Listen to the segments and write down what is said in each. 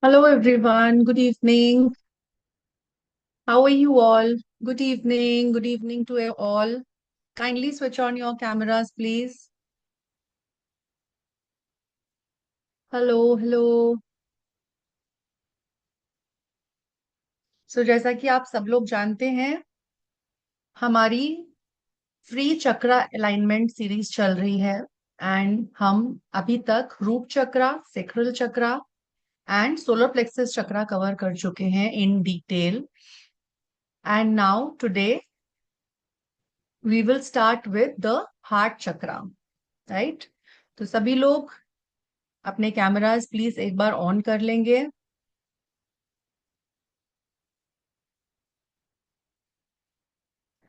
Hello everyone, good evening. How are you all? Good evening to you all. Kindly switch on your cameras, please. Hello, hello. जैसा कि आप सब लोग जानते हैं, हमारी फ्री चक्रा अलाइनमेंट सीरीज चल रही है एंड हम अभी तक root chakra, sacral chakra and solar plexus chakra cover कर चुके हैं in detail. And now today we will start with the heart chakra, right? तो सभी लोग अपने कैमरास प्लीज एक बार ऑन कर लेंगे।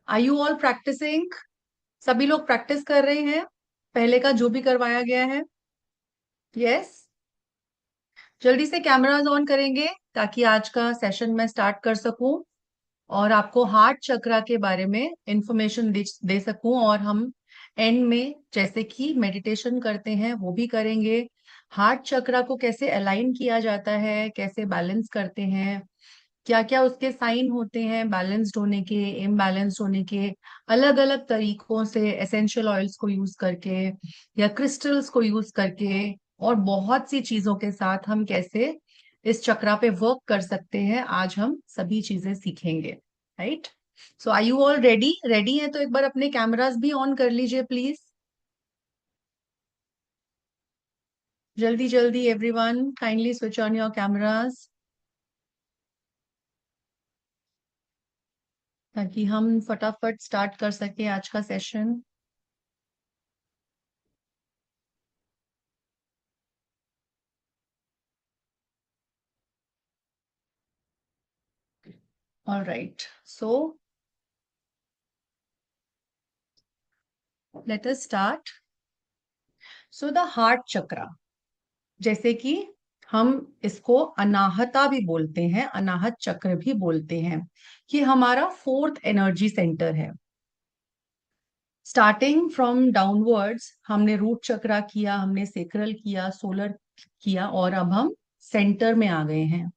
Are you all practising? सभी लोग प्रैक्टिस कर रहे हैं पहले का जो भी करवाया गया है? यस। जल्दी से कैमरास ऑन करेंगे ताकि आज का सेशन मैं स्टार्ट कर सकूं और आपको हार्ट चक्रा के बारे में इंफॉर्मेशन दे सकूं। और हम एंड में जैसे कि मेडिटेशन करते हैं वो भी करेंगे। हार्ट चक्रा को कैसे अलाइन किया जाता है, कैसे बैलेंस करते हैं, क्या क्या उसके साइन होते हैं बैलेंस्ड होने के, इम्बैलेंस्ड होने के, अलग अलग तरीकों से एसेंशियल ऑयल्स को यूज करके या क्रिस्टल्स को यूज करके और बहुत सी चीजों के साथ हम कैसे इस चक्रा पे वर्क कर सकते हैं, आज हम सभी चीजें सीखेंगे। Right? So are you all ready? Ready है तो एक बार अपने कैमरास भी ऑन कर लीजिए प्लीज। जल्दी जल्दी everyone, kindly switch on your cameras ताकि हम फटाफट स्टार्ट कर सके आज का session. All right. So let us start. So the heart chakra, जैसे कि हम इसको अनाहता भी बोलते हैं, अनाहत चक्र भी बोलते हैं, कि हमारा फोर्थ एनर्जी सेंटर है। स्टार्टिंग फ्रॉम डाउनवर्ड्स हमने रूट चक्रा किया, हमने सेक्रल किया, सोलर किया और अब हम सेंटर में आ गए हैं।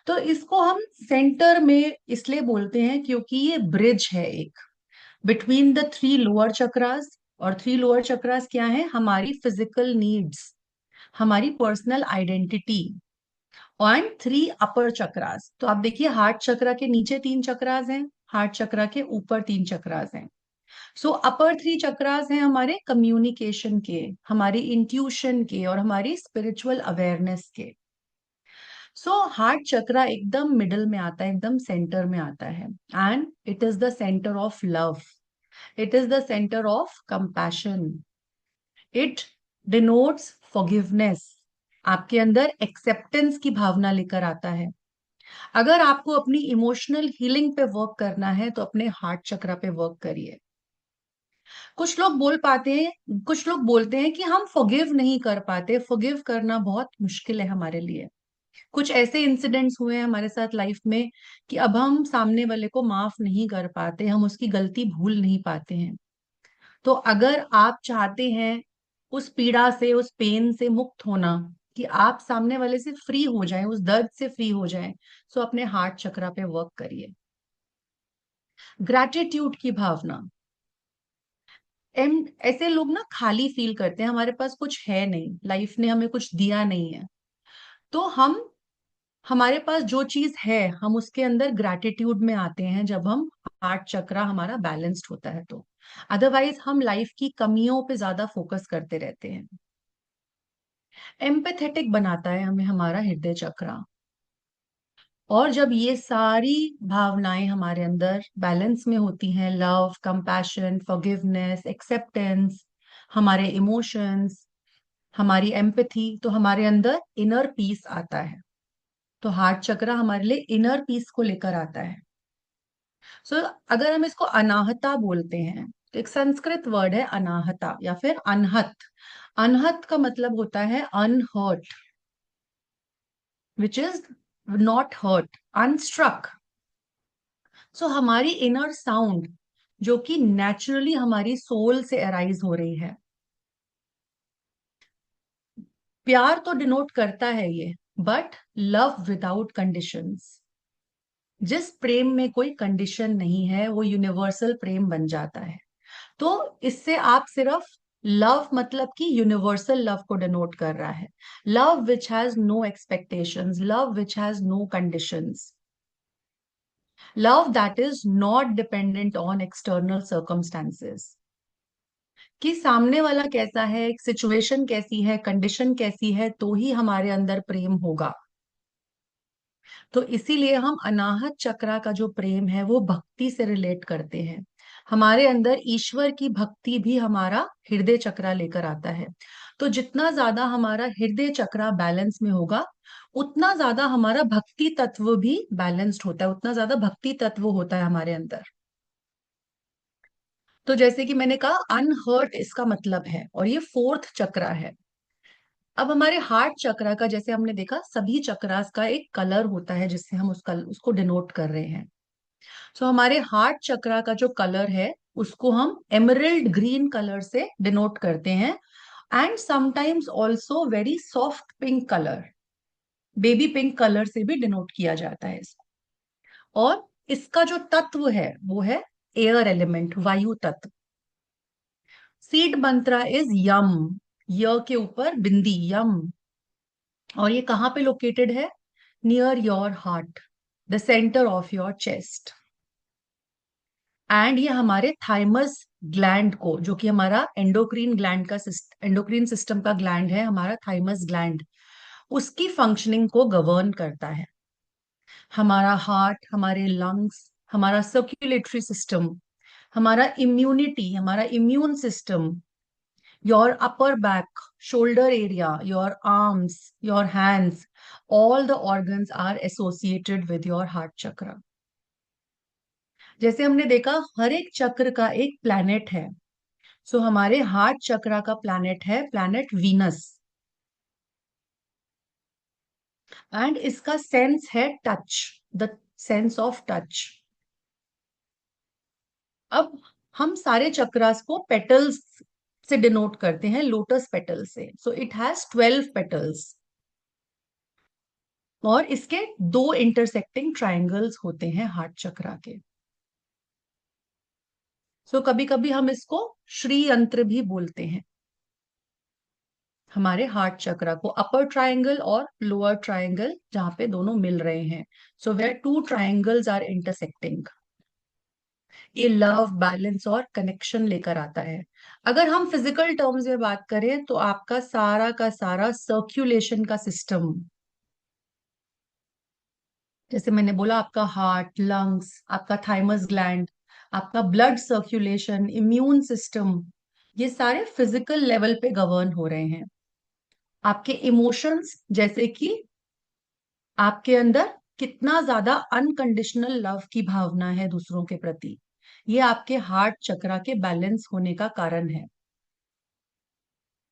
तो इसको हम सेंटर में इसलिए बोलते हैं क्योंकि ये ब्रिज है एक between the three lower chakras. और थ्री लोअर चक्रास क्या है? हमारी फिजिकल नीड्स, हमारी पर्सनल आइडेंटिटी। एंड थ्री अपर चक्रास, तो आप देखिए हार्ट चक्रा के नीचे तीन चक्रास हैं, हार्ट चक्रा के ऊपर तीन चक्रास हैं। सो अपर थ्री चक्रास हैं हमारे कम्युनिकेशन के, हमारी इंट्यूशन के और हमारी स्पिरिचुअल अवेयरनेस के। सो हार्ट चक्रा एकदम मिडल में आता है, एकदम सेंटर में आता है। And it is the centre of love, it is the centre of compassion, it denotes forgiveness. आपके अंदर एक्सेप्टेंस की भावना लेकर आता है। अगर आपको अपनी इमोशनल हीलिंग पे वर्क करना है तो अपने हार्ट चक्रा पे वर्क करिए। कुछ लोग बोल पाते हैं, कुछ लोग बोलते हैं कि हम फॉरगिव नहीं कर पाते, फॉरगिव करना बहुत मुश्किल है हमारे लिए। कुछ ऐसे इंसिडेंट्स हुए हैं हमारे साथ लाइफ में कि अब हम सामने वाले को माफ नहीं कर पाते, हम उसकी गलती भूल नहीं पाते हैं। तो अगर आप चाहते हैं उस पीड़ा से, उस पेन से मुक्त होना, कि आप सामने वाले से फ्री हो जाएं, उस दर्द से फ्री हो जाएं, सो अपने हार्ट चक्रा पे वर्क करिए। ग्रैटिट्यूड की भावना। ऐसे लोग ना खाली फील करते हैं, हमारे पास कुछ है नहीं, लाइफ ने हमें कुछ दिया नहीं है। तो हम, हमारे पास जो चीज है हम उसके अंदर ग्रैटिट्यूड में आते हैं जब हम हार्ट चक्रा हमारा बैलेंस्ड होता है तो। अदरवाइज हम लाइफ की कमियों पे ज्यादा फोकस करते रहते हैं। एम्पैथेटिक बनाता है हमें हमारा हृदय चक्र। और जब ये सारी भावनाएं हमारे अंदर बैलेंस में होती हैं, लव, कंपैशन, फॉरगिवनेस, एक्सेप्टेंस, हमारे इमोशंस, हमारी एम्पैथी, तो हमारे अंदर इनर पीस आता है। तो हार्ट चक्र हमारे लिए इनर पीस को लेकर आता है। सो अगर हम इसको अनाहता बोलते हैं तो एक संस्कृत वर्ड है अनाहता या फिर अनहत। अनहत का मतलब होता है unhurt, which is not hurt, unstruck. So हमारी इनर साउंड जो कि नेचुरली हमारी सोल से अराइज हो रही है। प्यार तो डिनोट करता है ये, बट लव विदाउट कंडीशंस। जिस प्रेम में कोई कंडीशन नहीं है वो यूनिवर्सल प्रेम बन जाता है। तो इससे आप सिर्फ लव मतलब कि यूनिवर्सल लव को डिनोट कर रहा है। Love which has no expectations, love which has no conditions, love that is not dependent on external circumstances. कि सामने वाला कैसा है, सिचुएशन कैसी है, कंडीशन कैसी है, तो ही हमारे अंदर प्रेम होगा। तो इसीलिए हम अनाहत चक्रा का जो प्रेम है वो भक्ति से रिलेट करते हैं। हमारे अंदर ईश्वर की भक्ति भी हमारा हृदय चक्रा लेकर आता है। तो जितना ज्यादा हमारा हृदय चक्रा बैलेंस में होगा, उतना ज्यादा हमारा भक्ति तत्व भी बैलेंस्ड होता है, उतना ज्यादा भक्ति तत्व होता है हमारे अंदर। तो जैसे कि मैंने कहा अनहर्ट इसका मतलब है, और ये फोर्थ चक्रा है। अब हमारे हार्ट चक्रा का, जैसे हमने देखा सभी चक्रास का एक कलर होता है जिससे हम उसको डिनोट कर रहे हैं। सो हमारे हार्ट चक्रा का जो कलर है उसको हम एमरल्ड ग्रीन कलर से डिनोट करते हैं, and sometimes also very soft pink colour, baby pink colour से भी डिनोट किया जाता है इसको। और इसका जो तत्व है वो है एयर एलिमेंट, वायु तत्व। सीड मंत्रा इज यम, य के ऊपर बिंदी यम। और ये कहाँ पे लोकेटेड है? Near your heart, the centre of your chest. And ये हमारे थाइमस ग्लैंड को, जो कि हमारा एंडोक्रीन ग्लैंड का एंडोक्रीन सिस्टम का ग्लैंड है, हमारा थाइमस ग्लैंड, उसकी फंक्शनिंग को गवर्न करता है। हमारा हार्ट, हमारे लंग्स, हमारा सर्कुलेटरी सिस्टम, हमारा इम्यूनिटी, हमारा immune system, your upper back, shoulder area, your arms, your hands, all the organs are associated with your heart chakra. जैसे हमने देखा हर एक चक्र का एक प्लैनेट है। सो हमारे हार्ट चक्रा का प्लैनेट है प्लैनेट वीनस, एंड इसका सेंस है touch, the sense of touch. अब हम सारे चक्रास को पेटल्स से डिनोट करते हैं, लोटस पेटल से। सो इट हैज 12 पेटल्स, और इसके दो इंटरसेक्टिंग ट्रायंगल्स होते हैं हार्ट चक्रा के। सो कभी कभी हम इसको श्री यंत्र भी बोलते हैं, हमारे हार्ट चक्रा को, अपर ट्रायंगल और लोअर ट्रायंगल जहां पे दोनों मिल रहे हैं। So where two triangles are intersecting, ये लव, बैलेंस और कनेक्शन लेकर आता है। अगर हम फिजिकल टर्म्स में बात करें तो आपका सारा का सारा सर्कुलेशन का सिस्टम, जैसे मैंने बोला आपका हार्ट, लंग्स, आपका थाइमस ग्लैंड, आपका ब्लड सर्कुलेशन, इम्यून सिस्टम, ये सारे फिजिकल लेवल पे गवर्न हो रहे हैं। आपके इमोशंस, जैसे कि आपके अंदर कितना ज्यादा अनकंडीशनल लव की भावना है दूसरों के प्रति, ये आपके हार्ट चक्रा के बैलेंस होने का कारण है।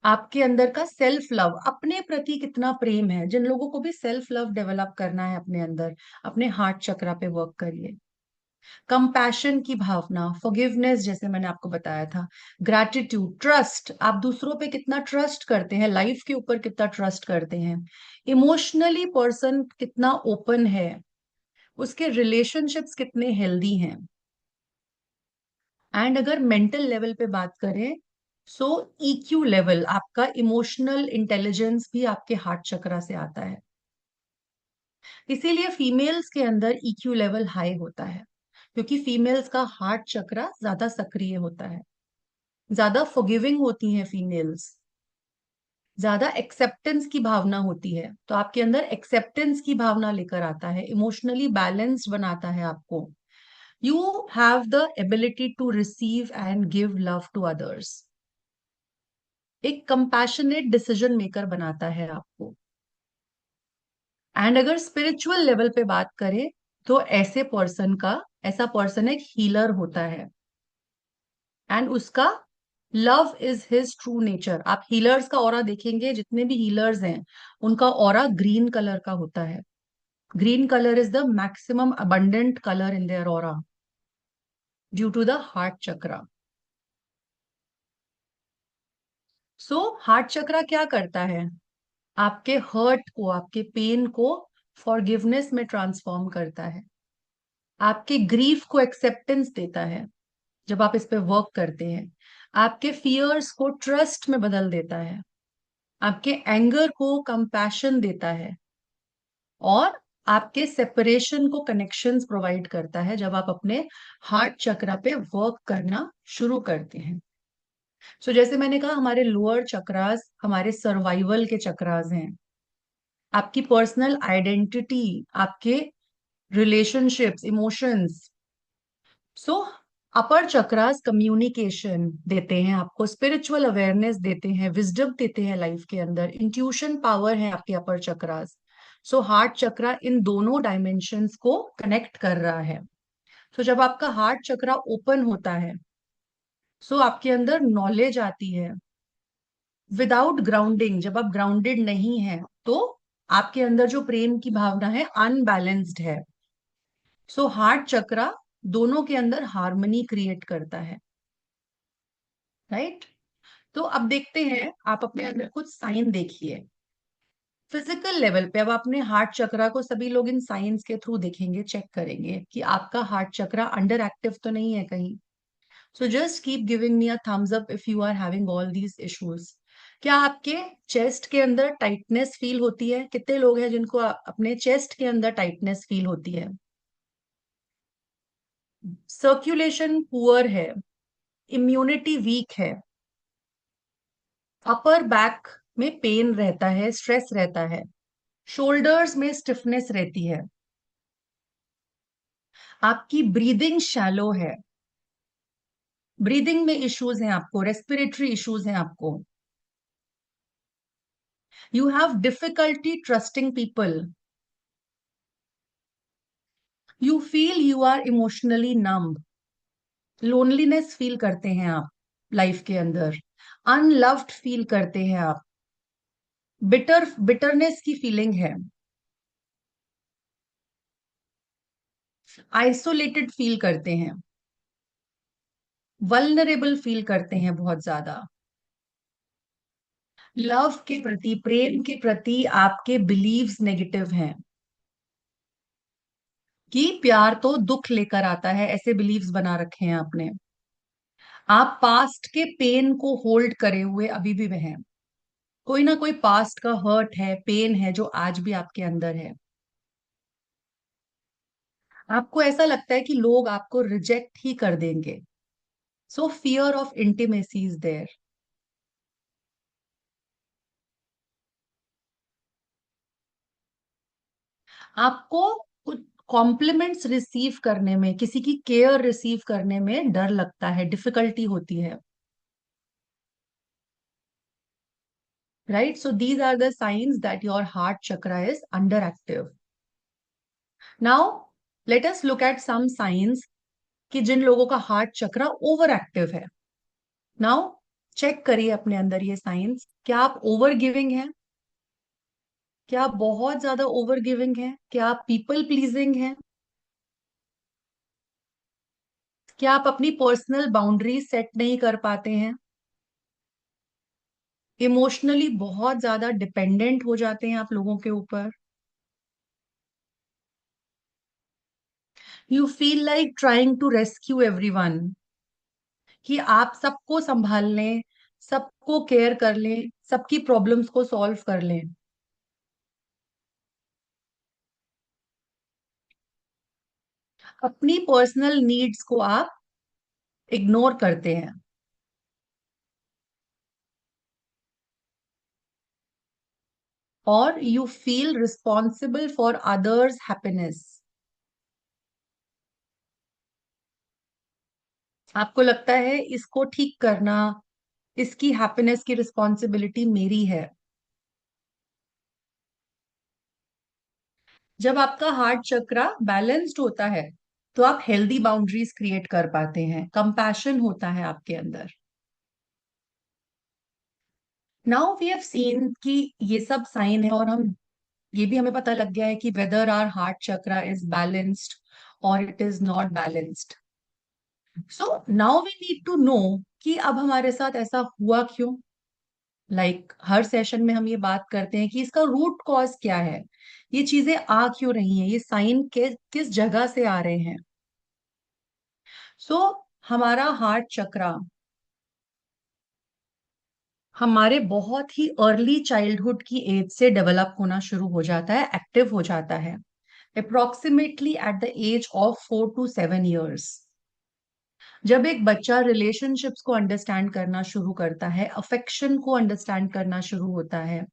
आपके अंदर का सेल्फ लव, अपने प्रति कितना प्रेम है, जिन लोगों को भी सेल्फ लव डेवलप करना है अपने अंदर, अपने हार्ट चक्रा पे वर्क करिए। कंपैशन की भावना, फॉरगिवनेस, जैसे मैंने आपको बताया था, ग्रैटिट्यूड, ट्रस्ट, आप दूसरों पे कितना ट्रस्ट करते हैं, लाइफ के ऊपर कितना ट्रस्ट करते हैं, इमोशनली पर्सन कितना ओपन है, उसके रिलेशनशिप्स कितने हेल्दी हैं। एंड अगर मेंटल लेवल पे बात करें, सो ईक्यू लेवल, आपका इमोशनल इंटेलिजेंस भी आपके हार्ट चक्रा से आता है। इसीलिए फीमेल्स के अंदर ईक्यू लेवल हाई होता है, क्योंकि फीमेल्स का हार्ट चक्रा ज्यादा सक्रिय होता है, ज्यादा फॉरगिविंग होती हैं फीमेल्स, ज्यादा एक्सेप्टेंस की भावना होती है। तो आपके अंदर एक्सेप्टेंस की भावना लेकर आता है, इमोशनली बैलेंस्ड बनाता है आपको। You have the ability to receive and give love to others, एक कंपैशनेट डिसीजन मेकर बनाता है आपको। एंड अगर स्पिरिचुअल लेवल पे बात करें तो ऐसा पर्सन एक हीलर होता है, एंड उसका love is his true nature. आप हीलर्स का ऑरा देखेंगे, जितने भी हीलर्स हैं उनका ऑरा ग्रीन कलर का होता है। Green colour is the maximum abundant colour in their aura, due to the heart chakra. So heart chakra क्या करता है? आपके हर्ट को, आपके पेन को फॉरगिवनेस में ट्रांसफॉर्म करता है, आपके ग्रीफ को एक्सेप्टेंस देता है जब आप इस पे वर्क करते हैं, आपके फियर्स को ट्रस्ट में बदल देता है, आपके एंगर को कंपैशन देता है, और आपके सेपरेशन को कनेक्शंस प्रोवाइड करता है जब आप अपने हार्ट चक्रा पे वर्क करना शुरू करते हैं। सो जैसे मैंने कहा, हमारे लोअर चक्रास हमारे सर्वाइवल के चक्रास हैं, आपकी पर्सनल आइडेंटिटी, आपके रिलेशनशिप्स, इमोशंस। सो अपर चक्रास कम्युनिकेशन देते हैं आपको, स्पिरिचुअल अवेयरनेस देते हैं, विजडम देते हैं लाइफ के अंदर, इंट्यूशन पावर है आपके अपर चक्रास। सो हार्ट चक्रा इन दोनों डायमेंशंस को कनेक्ट कर रहा है। तो जब आपका हार्ट चक्रा ओपन होता है, सो आपके अंदर नॉलेज आती है। विदाउट ग्राउंडिंग, जब आप ग्राउंडेड नहीं है, तो आपके अंदर जो प्रेम की भावना है अनबैलेंस्ड है। सो हार्ट चक्रा दोनों के अंदर हार्मनी क्रिएट करता है, राइट। तो अब देखते हैं, आप अपने अंदर कुछ साइन देखिए फिजिकल लेवल पे। अब अपने हार्ट चक्रा को सभी लोग इन साइंस के थ्रू देखेंगे, चेक करेंगे कि आपका हार्ट चक्रा अंडर एक्टिव तो नहीं है कहीं। So just keep giving me a thumbs up if you are having all these issues. क्या आपके चेस्ट के अंदर टाइटनेस फील होती है? कितने लोग हैं जिनको अपने चेस्ट के अंदर टाइटनेस फील होती है? सर्कुलेशन पुअर है, इम्यूनिटी वीक है, अपर बैक में पेन रहता है, स्ट्रेस रहता है, शोल्डर्स में स्टिफनेस रहती है, आपकी ब्रीदिंग शैलो है, ब्रीदिंग में इश्यूज हैं आपको, रेस्पिरेटरी इश्यूज हैं आपको, you have difficulty trusting people, you feel you are emotionally numb, loneliness feel करते हैं आप लाइफ के अंदर, अनलव्ड फील करते हैं आप, बिटरनेस की फीलिंग है, आइसोलेटेड फील करते हैं, वल्नरेबल फील करते हैं बहुत ज्यादा। लव के प्रति, प्रेम के प्रति आपके बिलीव्स नेगेटिव हैं, कि प्यार तो दुख लेकर आता है, ऐसे बिलीव्स बना रखे हैं आपने। आप पास्ट के पेन को होल्ड करे हुए अभी भी हैं, कोई ना कोई पास्ट का हर्ट है, पेन है जो आज भी आपके अंदर है। आपको ऐसा लगता है कि लोग आपको रिजेक्ट ही कर देंगे, so fear of intimacy is there. आपको कुछ कॉम्प्लीमेंट्स रिसीव करने में, किसी की केयर रिसीव करने में डर लगता है, डिफिकल्टी होती है, right. So these are the signs that your heart chakra is underactive. Now let us look at some signs कि जिन लोगों का हार्ट चक्रा ओवर एक्टिव है। नाउ चेक करिए अपने अंदर ये साइंस। क्या आप ओवर गिविंग हैं? क्या आप बहुत ज्यादा ओवर गिविंग हैं? क्या आप पीपल प्लीजिंग हैं? क्या आप अपनी पर्सनल बाउंड्रीज सेट नहीं कर पाते हैं? इमोशनली बहुत ज्यादा डिपेंडेंट हो जाते हैं आप लोगों के ऊपर? You feel like trying to rescue everyone, कि आप सबको संभाल लें, सबको केयर कर लें, सबकी प्रॉब्लम्स को सॉल्व कर लें। अपनी पर्सनल नीड्स को आप इग्नोर करते हैं, और you feel responsible for others happiness. आपको लगता है इसको ठीक करना, इसकी हैप्पीनेस की रिस्पॉन्सिबिलिटी मेरी है। जब आपका हार्ट चक्रा बैलेंस्ड होता है, तो आप हेल्दी बाउंड्रीज क्रिएट कर पाते हैं, कंपैशन होता है आपके अंदर। नाउ वी हैव सीन कि ये सब साइन है, और हम ये भी हमें पता लग गया है कि whether our heart chakra is balanced और it is not balanced. So now we need to know कि अब हमारे साथ ऐसा हुआ क्यों। हर सेशन में हम ये बात करते हैं कि इसका रूट कॉज क्या है, ये चीजें आ क्यों रही हैं, ये साइन के किस जगह से आ रहे हैं। सो हमारा हार्ट चक्रा हमारे बहुत ही अर्ली चाइल्डहुड की एज से डेवलप होना शुरू हो जाता है, एक्टिव हो जाता है, approximately at the age of 4 to 7 years। जब एक बच्चा रिलेशनशिप्स को अंडरस्टैंड करना शुरू करता है, अफेक्शन को अंडरस्टैंड करना शुरू होता है,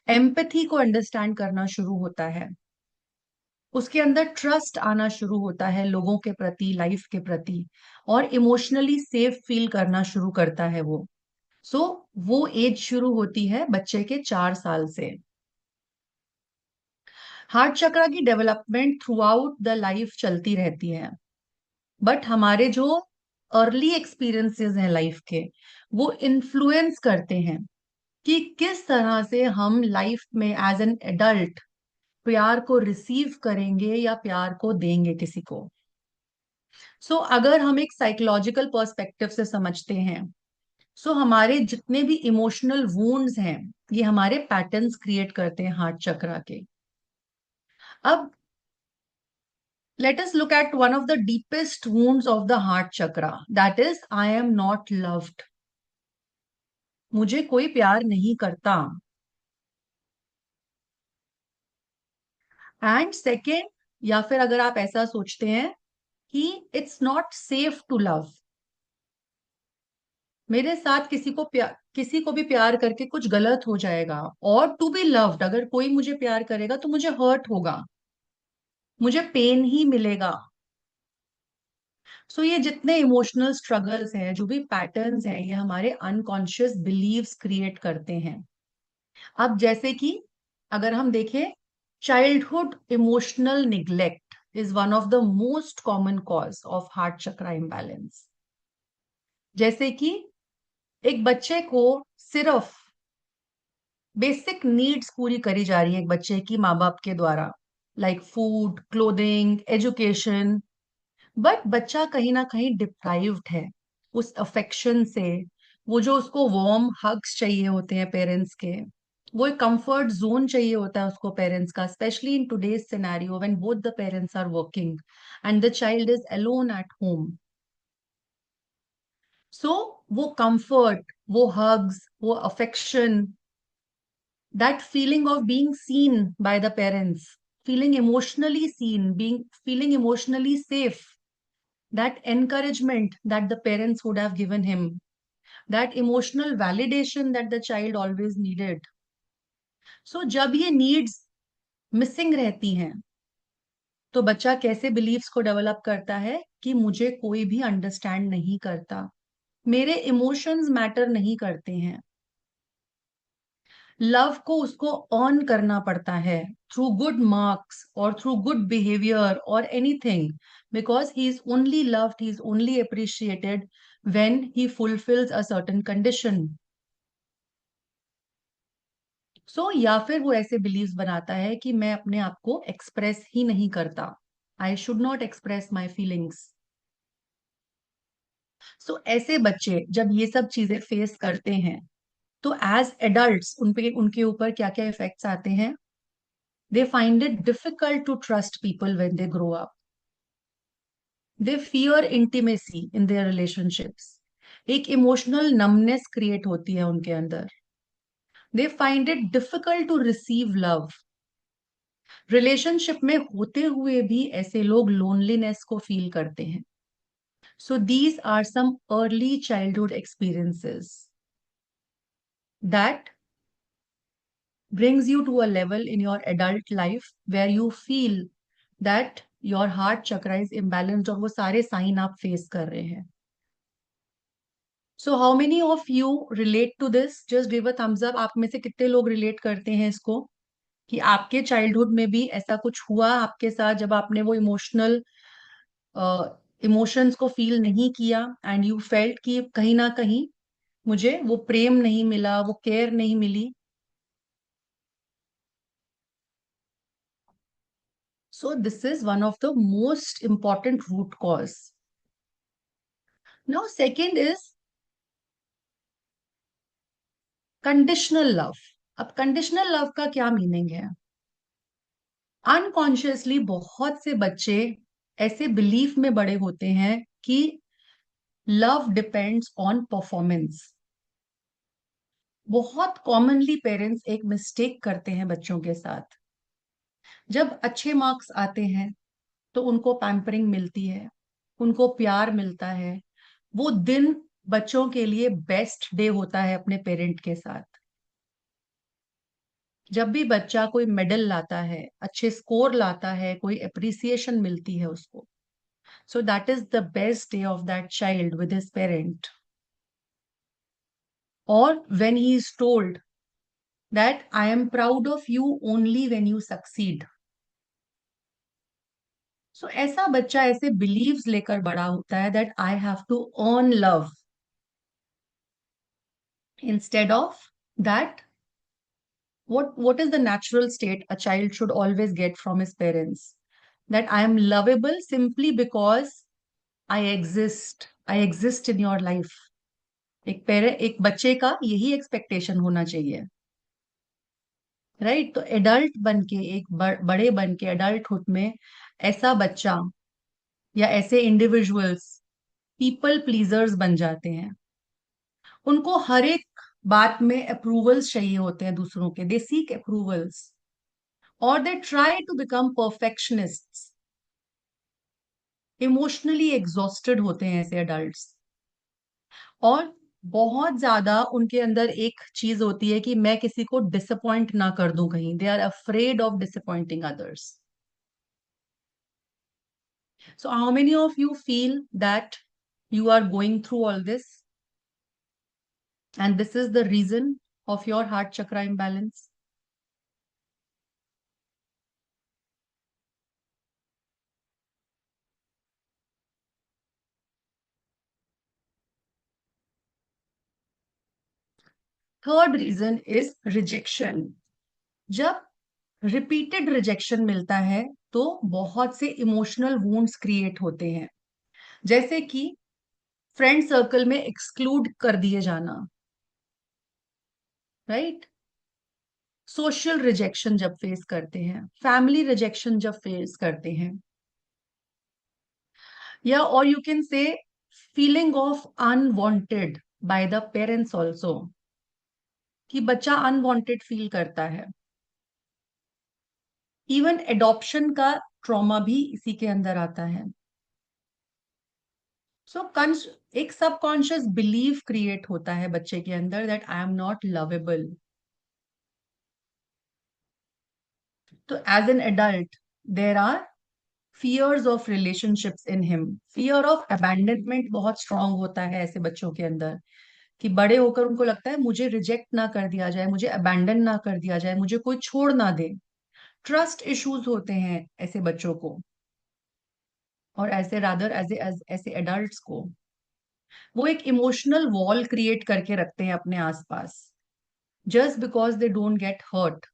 एम्पैथी को अंडरस्टैंड करना शुरू होता है, उसके अंदर ट्रस्ट आना शुरू होता है लोगों के प्रति, लाइफ के प्रति, और इमोशनली सेफ फील करना शुरू करता है वो। सो वो एज शुरू होती है बच्चे के 4 साल से। हार्ट चक्र की development through out the life चलती रहती है, बट हमारे जो अर्ली एक्सपीरियंसेस हैं लाइफ के, वो इन्फ्लुएंस करते हैं कि किस तरह से हम लाइफ में एज एन एडल्ट प्यार को रिसीव करेंगे या प्यार को देंगे किसी को। अगर हम एक साइकोलॉजिकल पर्सपेक्टिव से समझते हैं, हमारे जितने भी इमोशनल वूंड्स हैं, ये हमारे पैटर्न्स क्रिएट करते हैं हार्ट चक्रा के। अब let us look at one of the deepest wounds of the heart chakra, that is I am not loved। मुझे कोई प्यार नहीं करता। एंड सेकेंड, या फिर अगर आप ऐसा सोचते हैं कि it's not safe to love, मेरे साथ किसी को भी प्यार करके कुछ गलत हो जाएगा, और टू बी लव्ड, अगर कोई मुझे प्यार करेगा तो मुझे हर्ट होगा, मुझे पेन ही मिलेगा। ये जितने इमोशनल स्ट्रगल्स हैं, जो भी पैटर्न्स हैं, ये हमारे अनकॉन्शियस बिलीव्स क्रिएट करते हैं। अब जैसे कि अगर हम देखें, childhood emotional neglect is one of the most common cause of heart chakra imbalance. जैसे कि एक बच्चे को सिर्फ बेसिक नीड्स पूरी करी जा रही है एक बच्चे की माँ बाप के द्वारा, like food, clothing, education, but बच्चा कहीं ना कहीं डिप्राइव्ड है उस अफेक्शन से। वो जो उसको वार्म हग्स चाहिए होते हैं पेरेंट्स के, वो एक कंफर्ट जोन चाहिए होता है उसको पेरेंट्स का, specially in today's scenario when both the parents are working and the child is alone at home. So वो कंफर्ट, वो हग्स, वो affection, that feeling of being seen by the parents, feeling emotionally seen, being feeling emotionally safe, that encouragement that the parents would have given him, that emotional validation that the child always needed। जब ये needs missing रहती हैं, तो बच्चा कैसे beliefs को develop करता है कि मुझे कोई भी अंडरस्टैंड नहीं करता, मेरे इमोशंस मैटर नहीं करते हैं। लव को उसको अर्न करना पड़ता है थ्रू गुड मार्क्स और थ्रू गुड बिहेवियर और anything, because he is only loved, he is only appreciated when he fulfils a certain condition. या फिर वो ऐसे बिलीव्स बनाता है कि मैं अपने आप को एक्सप्रेस ही नहीं करता, I should not express my feelings. ऐसे बच्चे जब ये सब चीजें फेस करते हैं, तो एज एडल्ट्स उनके ऊपर क्या क्या इफेक्ट्स आते हैं। They find it difficult to trust people when they grow up. They fear intimacy in their relationships. एक इमोशनल नमनेस क्रिएट होती है उनके अंदर। They find it difficult to receive love. Relationship में होते हुए भी ऐसे लोग लोनलीनेस को फील करते हैं। These are some early childhood experiences that brings you to a level in your adult life where you feel that your heart chakra is imbalanced, और वो सारे साइन आप फेस कर रहे हैं। How many of you relate to this? Just give a thumbs up. आप में से कितने लोग रिलेट करते हैं इसको, कि आपके चाइल्डहुड में भी ऐसा कुछ हुआ आपके साथ, जब आपने वो इमोशनल इमोशंस को फील नहीं किया एंड यू फेल्ट कि कहीं ना कहीं मुझे वो प्रेम नहीं मिला, वो केयर नहीं मिली। This is one of the most important root cause. Now, second is conditional love. अब कंडीशनल लव का क्या मीनिंग है? अनकॉन्शियसली बहुत से बच्चे ऐसे बिलीफ में बड़े होते हैं कि लव डिपेंड्स ऑन परफॉर्मेंस। बहुत कॉमनली पेरेंट्स एक मिस्टेक करते हैं बच्चों के साथ। जब अच्छे मार्क्स आते हैं तो उनको पैम्परिंग मिलती है, उनको प्यार मिलता है। वो दिन बच्चों के लिए बेस्ट डे होता है अपने पेरेंट के साथ। जब भी बच्चा कोई मेडल लाता है, अच्छे स्कोर लाता है, कोई अप्रिसिएशन मिलती है उसको, so that is the best day of that child with his parent. और when he is told that I am proud of you only when you succeed. So ऐसा बच्चा ऐसे बिलीव्स लेकर बड़ा होता है that I have to earn love, instead of that, what is the natural state a child should always get from his parents? That I am lovable simply because I exist in your life. एक बच्चे का यही expectation होना चाहिए, right? तो adult बन के बड़े बन के एडल्टहुड में ऐसा बच्चा या ऐसे इंडिविजुअल्स पीपल प्लीजर्स बन जाते हैं। उनको हर एक बात में अप्रूवल्स चाहिए होते हैं दूसरों के, दे सीक अप्रूवल्स, और they try to become perfectionists. Emotionally exhausted होते हैं ऐसे अडल्ट्स। और बहुत ज्यादा उनके अंदर एक चीज होती है कि मैं किसी को डिसअपॉइंट ना कर दूं कहीं, they are afraid of disappointing others. So how many of you feel that you are going through all this and this is the reason of your heart chakra imbalance? Third reason is rejection. जब repeated rejection मिलता है तो बहुत से emotional wounds create होते हैं, जैसे कि फ्रेंड सर्कल में एक्सक्लूड कर दिए जाना, राइट? सोशल रिजेक्शन जब फेस करते हैं, फैमिली रिजेक्शन जब फेस करते हैं, या और you can say feeling of unwanted by the parents also, कि बच्चा अनवांटेड फील करता है। इवन एडॉप्शन का ट्रॉमा भी इसी के अंदर आता है। सो एक सबकॉन्शियस बिलीव क्रिएट होता है बच्चे के अंदर that I am not lovable. तो as an adult there are fears of relationships in him. Fear of abandonment बहुत स्ट्रांग होता है ऐसे बच्चों के अंदर, कि बड़े होकर उनको लगता है मुझे रिजेक्ट ना कर दिया जाए, मुझे अबैंडन ना कर दिया जाए, मुझे कोई छोड़ ना दे। ट्रस्ट इश्यूज होते हैं ऐसे बच्चों को, और ऐसे रादर ऐसे एडल्ट्स को। वो एक इमोशनल वॉल क्रिएट करके रखते हैं अपने आसपास, just because they don't get hurt.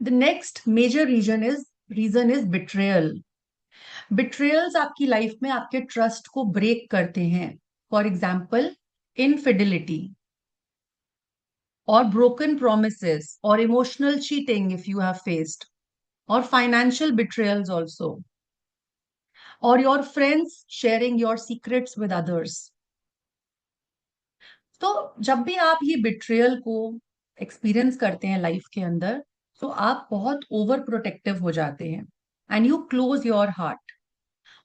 The next major reason is betrayal. Betrayals आपकी लाइफ में आपके ट्रस्ट को ब्रेक करते हैं। फॉर एग्जाम्पल, इनफिडिलिटी और ब्रोकन प्रोमिसेस और emotional cheating if you have faced, और फाइनेंशियल बिट्रेयल्स ऑल्सो, और your friends sharing your secrets with others. तो जब भी आप ये बिट्रेयल को एक्सपीरियंस करते हैं लाइफ के अंदर, तो आप बहुत ओवर प्रोटेक्टिव हो जाते हैं and you close your heart.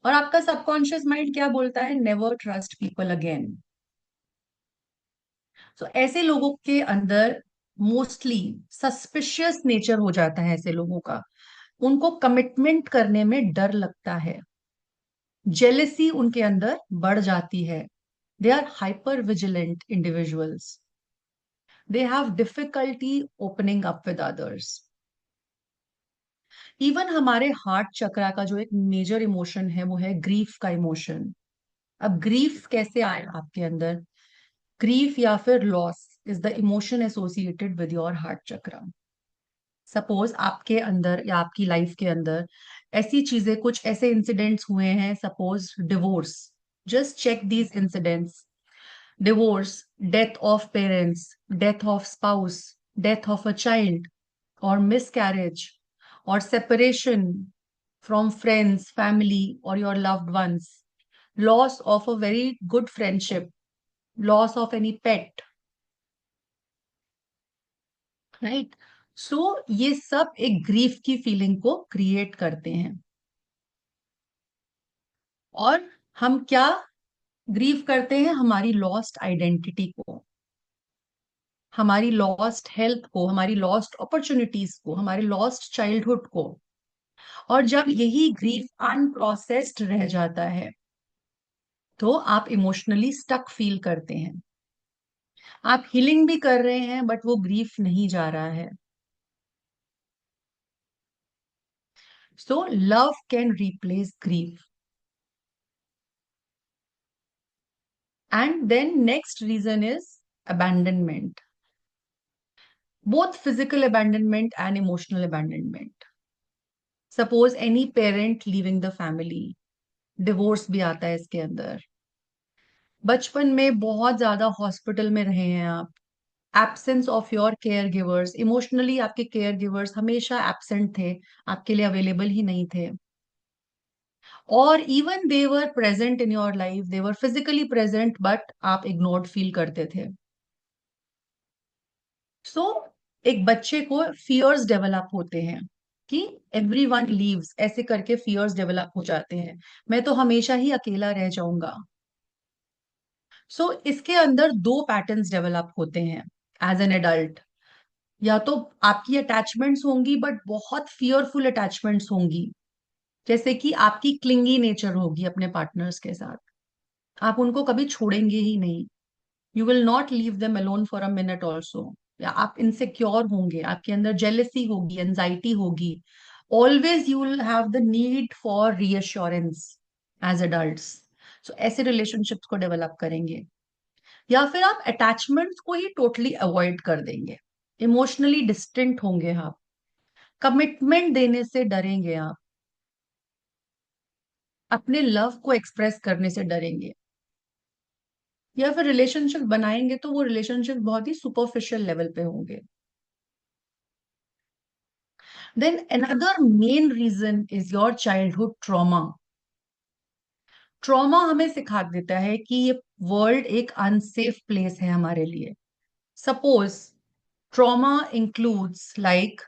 और आपका सबकॉन्शियस माइंड क्या बोलता है? Never trust people again. तो ऐसे लोगों के अंदर मोस्टली सस्पिशियस नेचर हो जाता है ऐसे लोगों का। उनको कमिटमेंट करने में डर लगता है, जेलेसी उनके अंदर बढ़ जाती है। They are hyper vigilant individuals, they have difficulty opening up with others. Even हमारे हार्ट चक्रा का जो एक मेजर इमोशन है वो है ग्रीफ का इमोशन। अब ग्रीफ कैसे आया आपके अंदर? ग्रीफ या फिर loss is the emotion associated with your heart chakra. Suppose आपके अंदर या आपकी लाइफ के अंदर ऐसी चीजें, कुछ ऐसे इंसिडेंट्स हुए हैं, suppose divorce, just check these incidents. divorce, death of parents, death of spouse, death of a child, or miscarriage, or separation from friends, family, or your loved ones, loss of a very good friendship, loss of any pet, right? So ये सब एक grief की feeling को create करते हैं। और हम क्या ग्रीव करते हैं? हमारी लॉस्ट आइडेंटिटी को, हमारी लॉस्ट हेल्थ को, हमारी लॉस्ट अपॉर्चुनिटीज को, हमारे लॉस्ट चाइल्डहुड को। और जब यही ग्रीफ अनप्रोसेस्ड रह जाता है तो आप इमोशनली स्टक फील करते हैं। आप हीलिंग भी कर रहे हैं बट वो ग्रीफ नहीं जा रहा है। So love can replace grief. And then next reason is abandonment, both physical abandonment and emotional abandonment. Suppose any parent leaving the family, divorce भी आता है इसके अंदर। बचपन में बहुत ज्यादा हॉस्पिटल में रहे हैं आप, absence of your care givers, emotionally आपके केयर गिवर्स हमेशा एब्सेंट थे, आपके लिए अवेलेबल ही नहीं थे। और even they were present in your life, they were physically present but आप इग्नोर्ड फील करते थे। सो एक बच्चे को फियर्स डेवलप होते हैं कि एवरी वन लीव्स, ऐसे करके फियर्स डेवलप हो जाते हैं, मैं तो हमेशा ही अकेला रह जाऊंगा। सो इसके अंदर दो पैटर्न्स डेवलप होते हैं एज एन एडल्ट। या तो आपकी अटैचमेंट्स होंगी बट बहुत फियरफुल अटैचमेंट्स होंगी, जैसे कि आपकी क्लिंगी नेचर होगी अपने पार्टनर्स के साथ, आप उनको कभी छोड़ेंगे ही नहीं। You will not leave them alone for a minute also. या आप इनसिक्योर होंगे, आपके अंदर जेलेसी होगी, एंजाइटी होगी, always you will have the need for reassurance as adults. So ऐसे रिलेशनशिप्स को डेवलप करेंगे। या फिर आप अटैचमेंट्स को ही टोटली अवॉइड कर देंगे, इमोशनली डिस्टेंट होंगे आप, कमिटमेंट देने से डरेंगे आप, अपने लव को एक्सप्रेस करने से डरेंगे। या फिर रिलेशनशिप बनाएंगे तो वो रिलेशनशिप बहुत ही सुपरफिशियल लेवल पे होंगे। Then another main reason is your childhood trauma. Trauma हमें सिखा देता है कि ये वर्ल्ड एक अनसेफ प्लेस है हमारे लिए। Suppose trauma includes like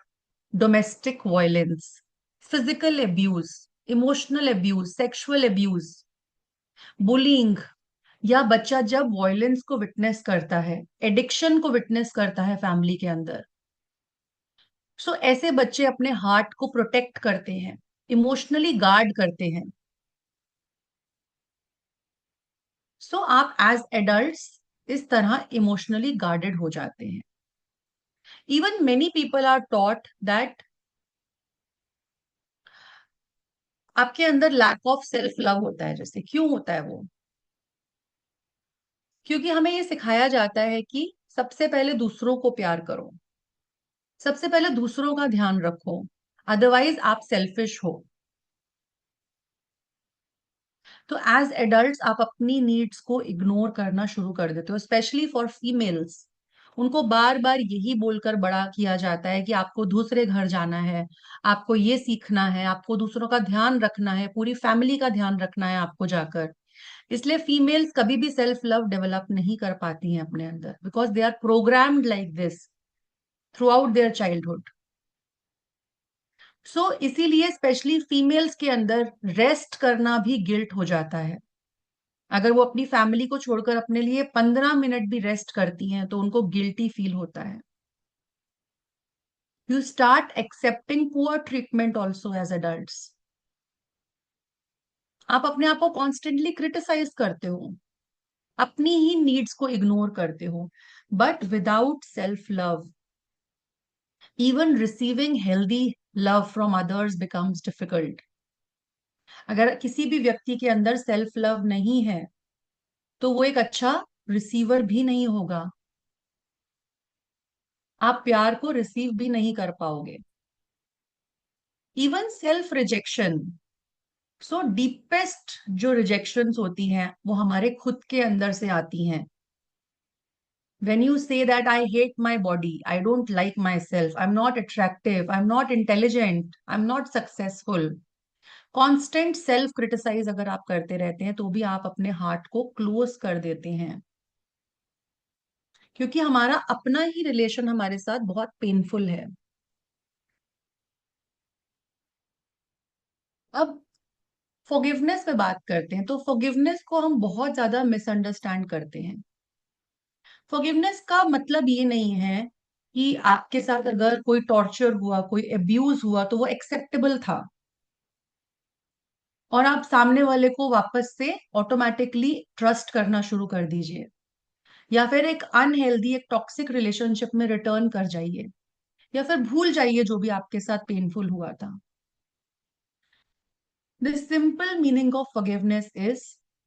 domestic violence, physical abuse, emotional abuse, sexual abuse, bullying, या बच्चा जब वायलेंस को विटनेस करता है, एडिक्शन को विटनेस करता है फैमिली के अंदर। सो ऐसे बच्चे अपने हार्ट को प्रोटेक्ट करते हैं, इमोशनली गार्ड करते हैं। सो आप एज एडल्ट्स इस तरह इमोशनली गार्डेड हो जाते हैं। Even many people are taught that आपके अंदर लैक ऑफ सेल्फ लव होता है। जैसे क्यों होता है वो? क्योंकि हमें ये सिखाया जाता है कि सबसे पहले दूसरों को प्यार करो, सबसे पहले दूसरों का ध्यान रखो, अदरवाइज आप सेल्फिश हो। तो एज एडल्ट्स आप अपनी नीड्स को इग्नोर करना शुरू कर देते हो, स्पेशली फॉर फीमेल्स। उनको बार बार यही बोलकर बड़ा किया जाता है कि आपको दूसरे घर जाना है, आपको ये सीखना है, आपको दूसरों का ध्यान रखना है, पूरी फैमिली का ध्यान रखना है आपको जाकर। इसलिए फीमेल्स कभी भी सेल्फ लव डेवलप नहीं कर पाती हैं अपने अंदर, because they are programmed like this throughout their childhood. So इसीलिए स्पेशली फीमेल्स के अंदर रेस्ट करना भी गिल्ट हो जाता है। अगर वो अपनी फैमिली को छोड़कर अपने लिए 15 मिनट भी रेस्ट करती हैं तो उनको गिल्टी फील होता है। You start accepting poor treatment also as adults. आप अपने आप को कॉन्स्टेंटली क्रिटिसाइज करते हो, अपनी ही नीड्स को इग्नोर करते हो। But without self love, even receiving healthy love from others becomes difficult. अगर किसी भी व्यक्ति के अंदर सेल्फ लव नहीं है तो वो एक अच्छा रिसीवर भी नहीं होगा, आप प्यार को रिसीव भी नहीं कर पाओगे। इवन सेल्फ रिजेक्शन, सो डीपेस्ट जो रिजेक्शंस होती हैं वो हमारे खुद के अंदर से आती हैं। When you say that I hate my body, I don't like myself, I'm not attractive, I'm not intelligent, I'm not successful, constant self criticise अगर आप करते रहते हैं तो भी आप अपने हार्ट को क्लोज कर देते हैं, क्योंकि हमारा अपना ही रिलेशन हमारे साथ बहुत पेनफुल है। अब फॉरगिवनेस पे बात करते हैं, तो फॉरगिवनेस को हम बहुत ज्यादा मिसअंडरस्टैंड करते हैं। फॉरगिवनेस का मतलब ये नहीं है कि आपके साथ अगर कोई टॉर्चर हुआ, कोई अब्यूज हुआ, तो वो एक्सेप्टेबल था और आप सामने वाले को वापस से ऑटोमेटिकली ट्रस्ट करना शुरू कर दीजिए, या फिर एक अनहेल्दी, एक टॉक्सिक रिलेशनशिप में रिटर्न कर जाइए, या फिर भूल जाइए जो भी आपके साथ पेनफुल हुआ था। The simple meaning of forgiveness is,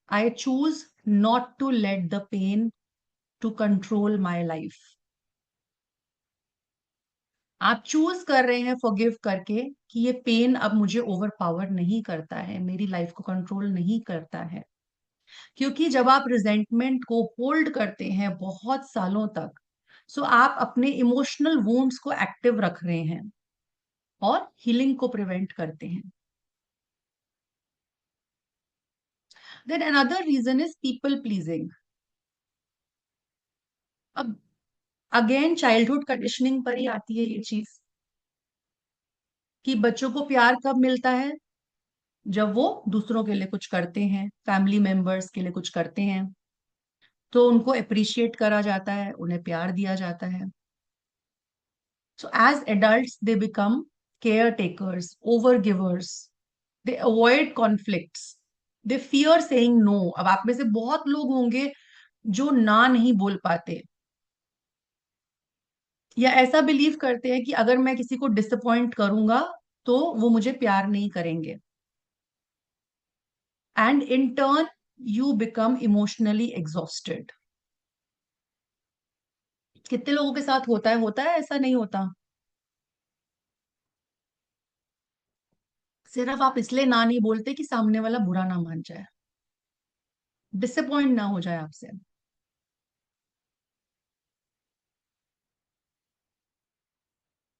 I choose not to let the pain to control my life. आप चूज कर रहे हैं फॉरगिव करके कि ये पेन अब मुझे ओवर पावर नहीं करता है, मेरी लाइफ को कंट्रोल नहीं करता है। क्योंकि जब आप रिजेंटमेंट को होल्ड करते हैं बहुत सालों तक, सो आप अपने इमोशनल वुंड्स को एक्टिव रख रहे हैं और हीलिंग को प्रिवेंट करते हैं। Then another reason is people pleasing. अब अगेन चाइल्डहुड कंडीशनिंग पर ही आती है ये चीज, कि बच्चों को प्यार कब मिलता है? जब वो दूसरों के लिए कुछ करते हैं, फैमिली मेंबर्स के लिए कुछ करते हैं, तो उनको अप्रिशिएट करा जाता है, उन्हें प्यार दिया जाता है। So as adults they become caretakers, over givers, they avoid conflicts, they fear saying no. अब आप में से बहुत लोग होंगे जो ना नहीं बोल पाते, या ऐसा बिलीव करते हैं कि अगर मैं किसी को डिसअपॉइंट करूंगा तो वो मुझे प्यार नहीं करेंगे, and in turn you become emotionally exhausted. कितने लोगों के साथ होता है, ऐसा नहीं होता? सिर्फ आप इसलिए ना नहीं बोलते कि सामने वाला बुरा ना मान जाए, डिसअपॉइंट ना हो जाए आपसे।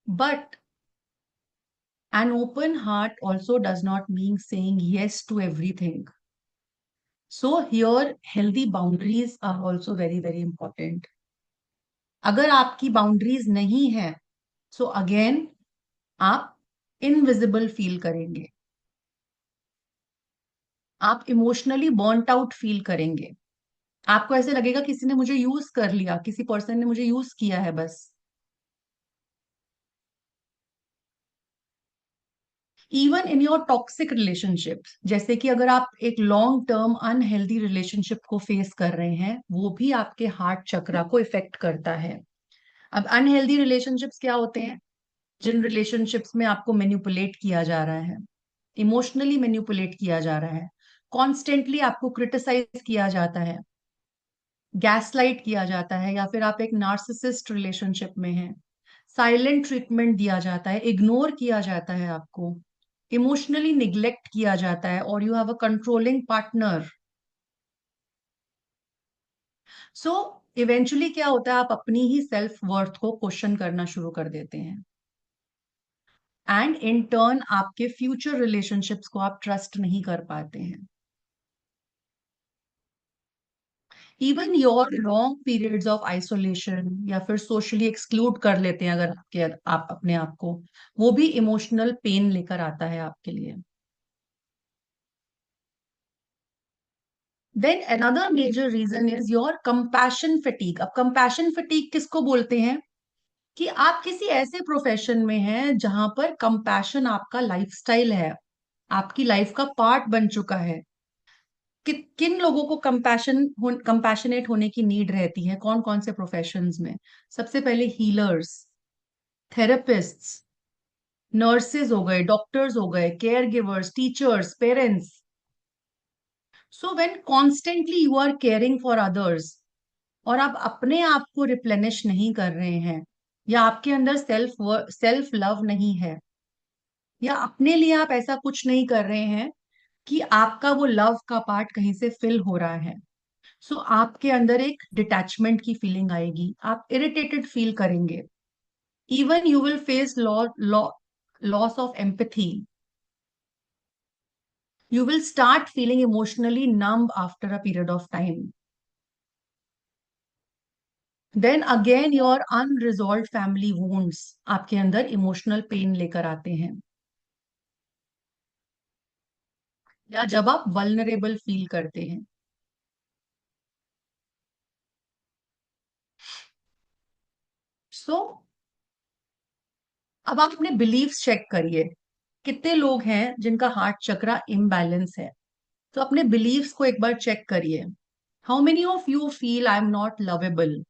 But an open heart also does not mean saying yes to everything. So here healthy boundaries are also very very important. अगर आपकी बाउंड्रीज नहीं है, सो अगेन आप इनविजिबल फील करेंगे, आप इमोशनली बर्नट आउट फील करेंगे, आपको ऐसे लगेगा किसी ने मुझे यूज कर लिया, किसी पर्सन ने मुझे यूज किया है बस। Even in your toxic relationship, जैसे कि अगर आप एक लॉन्ग टर्म अनहेल्दी रिलेशनशिप को फेस कर रहे हैं, वो भी आपके हार्ट चक्रा को इफेक्ट करता है। अब अनहेल्दी रिलेशनशिप्स क्या होते हैं? जिन रिलेशनशिप्स में आपको मैनिपुलेट किया जा रहा है, इमोशनली मैनिपुलेट किया जा रहा है, कॉन्स्टेंटली आपको क्रिटिसाइज किया जाता है, गैसलाइट किया जाता है, या फिर आप एक नार्सिसिस्ट रिलेशनशिप में हैं, साइलेंट ट्रीटमेंट दिया जाता है, इग्नोर किया जाता है आपको, इमोशनली निग्लेक्ट किया जाता है, और you have a controlling partner. So eventually क्या होता है, आप अपनी ही सेल्फ वर्थ को क्वेश्चन करना शुरू कर देते हैं, एंड इन टर्न आपके फ्यूचर रिलेशनशिप्स को आप ट्रस्ट नहीं कर पाते हैं। Even your long periods of isolation, या फिर सोशली एक्सक्लूड कर लेते हैं अगर आप अपने आप को, वो भी इमोशनल पेन लेकर आता है आपके लिए। Then another major reason is your compassion fatigue. अब कंपैशन फटीग किसको बोलते हैं? कि आप किसी ऐसे प्रोफेशन में हैं जहां पर कंपैशन आपका लाइफस्टाइल है, आपकी लाइफ का पार्ट बन चुका है। किन लोगों को कंपैशनेट होने की नीड रहती है, कौन कौन से प्रोफेशंस में? सबसे पहले हीलर्स, थेरेपिस्ट्स, नर्सेज हो गए, डॉक्टर्स हो गए, caregivers, teachers, parents. So when constantly you are caring for others और आप अपने आप को रिप्लेनिश नहीं कर रहे हैं, या आपके अंदर सेल्फ लव नहीं है, या अपने लिए आप ऐसा कुछ नहीं कर रहे हैं कि आपका वो लव का पार्ट कहीं से फिल हो रहा है, सो आपके अंदर एक डिटैचमेंट की फीलिंग आएगी, आप इरिटेटेड फील करेंगे, even you will face loss of empathy, you will start feeling emotionally numb after a period of time. Then again your unresolved family wounds आपके अंदर इमोशनल पेन लेकर आते हैं, या जब आप वल्नरेबल फील करते हैं। सो अब आप अपने बिलीव्स चेक करिए, कितने लोग हैं जिनका हार्ट चक्रा इम्बैलेंस है। तो अपने बिलीव्स को एक बार चेक करिए। How many of you feel I am not lovable?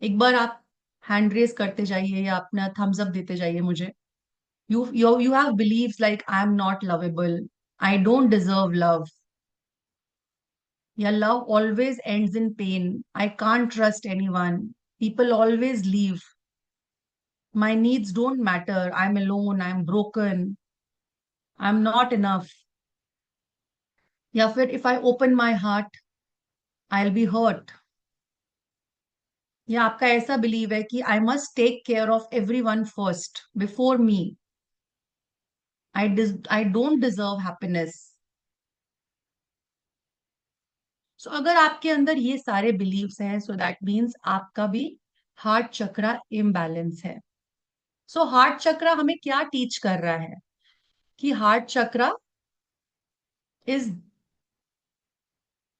एक बार आप हैंड रेस करते जाइए या अपना थम्स अप देते जाइए मुझे। You have beliefs like I'm not lovable, I don't deserve love, yeah, love always ends in pain, I can't trust anyone, people always leave, my needs don't matter, I'm alone, I'm broken, I'm not enough, या फिर if I open my heart I'll be hurt, या आपका ऐसा believe है कि I must take care of everyone first before me, I don't deserve happiness। सो अगर आपके अंदर ये सारे बिलीव्स हैं, सो दैट मीन्स आपका भी हार्ट चक्रा इम्बैलेंस है। सो हार्ट चक्रा हमें क्या टीच कर रहा है कि हार्ट चक्रा इज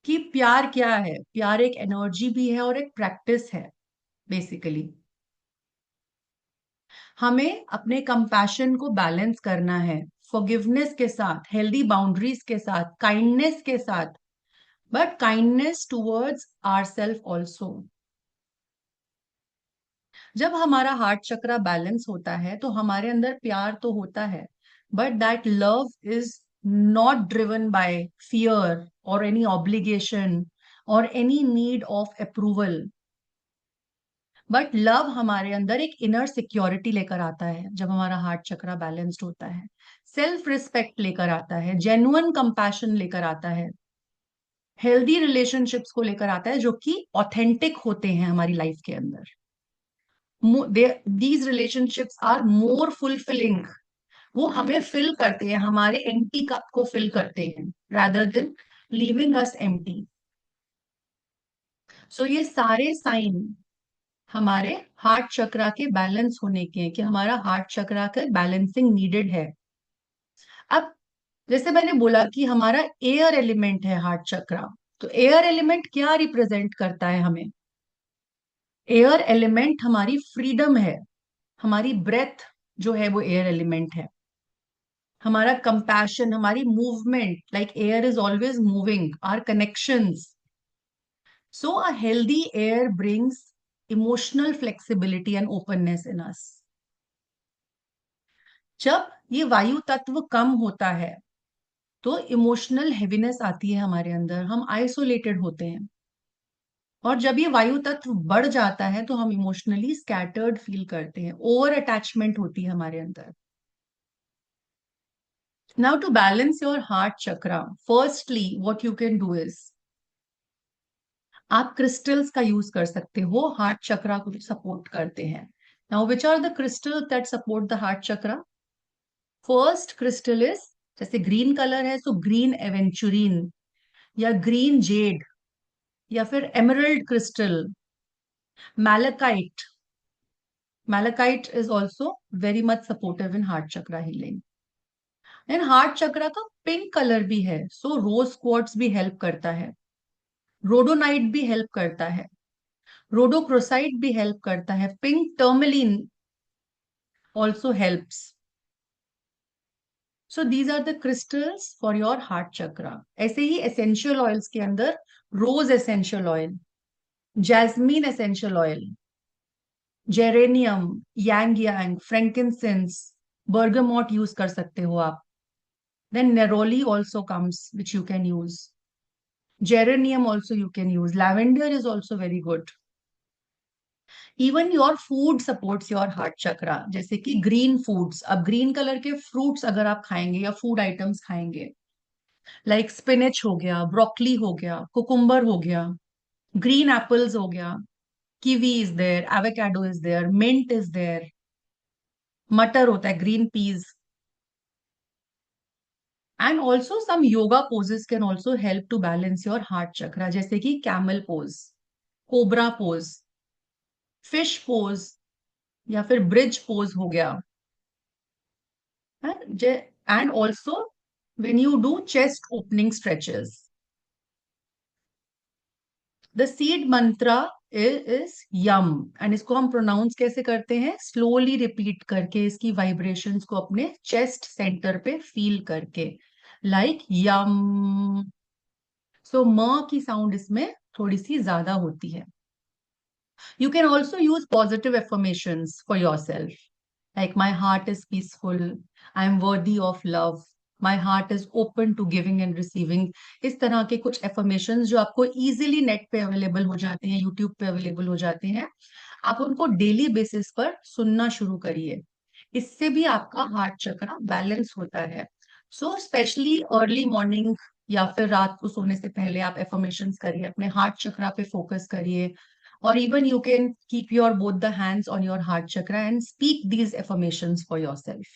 कि प्यार क्या है, प्यार एक एनर्जी भी है और एक प्रैक्टिस है बेसिकली। हमें अपने कंपैशन को बैलेंस करना है, फॉरगिवनेस के साथ, हेल्दी बाउंड्रीज के साथ, काइंडनेस के साथ, but kindness towards our self also. जब हमारा हार्ट चक्रा बैलेंस होता है तो हमारे अंदर प्यार तो होता है, but that love is not driven by fear और एनी ऑब्लिगेशन और any need of approval, but love हमारे अंदर एक इनर सिक्योरिटी लेकर आता है जब हमारा हार्ट चक्रा बैलेंस्ड होता है, सेल्फ रिस्पेक्ट लेकर आता है, जेन्युइन कंपैशन लेकर आता है, हेल्दी रिलेशनशिप्स को लेकर आता है जो कि ऑथेंटिक होते हैं हमारी लाइफ के अंदर। These relationships are more fulfilling, वो हमें फिल करते हैं, हमारे एम्प्टी कप को फिल करते हैं रादर देन लीविंग अस एम्प्टी। सो ये सारे साइन हमारे हार्ट चक्रा के बैलेंस होने के हैं कि हमारा हार्ट चक्रा का बैलेंसिंग नीडेड है। अब जैसे मैंने बोला कि हमारा एयर एलिमेंट है हार्ट चक्रा, तो एयर एलिमेंट क्या रिप्रेजेंट करता है हमें? एयर एलिमेंट हमारी फ्रीडम है, हमारी ब्रेथ जो है वो एयर एलिमेंट है, हमारा कंपैशन, हमारी movement, like air is always moving, our connections. So a healthy air brings emotional flexibility and openness in us. जब ये वायु तत्व कम होता है तो इमोशनल हैवीनेस आती है हमारे अंदर, हम आइसोलेटेड होते हैं। और जब ये वायु तत्व बढ़ जाता है तो हम इमोशनली स्कैटर्ड फील करते हैं, ओवर अटैचमेंट होती है हमारे अंदर। Now, to balance your heart chakra, firstly, what you can do is आप क्रिस्टल्स का यूज कर सकते हो, हार्ट चक्रा को सपोर्ट करते हैं। Now which are the crystal that support the heart chakra? First crystal is, जैसे ग्रीन कलर है सो ग्रीन एवेंचुरीन या ग्रीन जेड या फिर emerald crystal, malachite. Malachite is also very much supportive in heart chakra healing. And heart chakra का pink colour भी है, सो रोज quartz भी help करता है, रोडोनाइट भी हेल्प करता है, रोडोक्रोसाइट भी हेल्प करता है, pink tourmaline also helps. So these are the crystals for your heart chakra. ऐसे ही एसेंशियल ऑयल्स के अंदर rose essential oil, jasmine essential oil, geranium, ylang ylang, frankincense, bergamot use कर सकते हो आप। Then neroli also comes which you can use, geranium also you can use, lavender is also very good. Even your food supports your heart chakra, जैसे कि green foods, अब green colour के fruits अगर आप खाएंगे या फूड आइटम्स खाएंगे, like spinach हो गया, ब्रोकली हो गया, कुकुम्बर हो गया, ग्रीन एप्पल्स हो गया, kiwi is there, avocado is there, mint is there, मटर होता है, green peas. And also some yoga poses can also help to balance your heart chakra, जैसे कि camel pose, cobra pose, fish pose, या फिर ब्रिज पोज हो गया। And also when you do chest opening stretches, the seed mantra is yam. एंड इसको हम pronounce कैसे करते हैं? स्लोली रिपीट करके, इसकी वाइब्रेशंस को अपने चेस्ट सेंटर पे फील करके, लाइक यम। सो म की साउंड इसमें थोड़ी सी ज्यादा होती है। You can also use positive affirmations for yourself, like my heart is peaceful, I am worthy of love, my heart is open to giving and receiving। इस तरह के कुछ affirmations जो आपको easily नेट पे अवेलेबल हो जाते हैं, यूट्यूब पे अवेलेबल हो जाते हैं, आप उनको डेली बेसिस पर सुनना शुरू करिए। इससे भी आपका हार्ट चक्र बैलेंस होता है। सो स्पेशली अर्ली मॉर्निंग या फिर रात को सोने से पहले आप एफर्मेशंस करिए, अपने हार्ट चक्रा पे फोकस करिए। और even you can keep your both the hands on your heart chakra and speak these affirmations for yourself.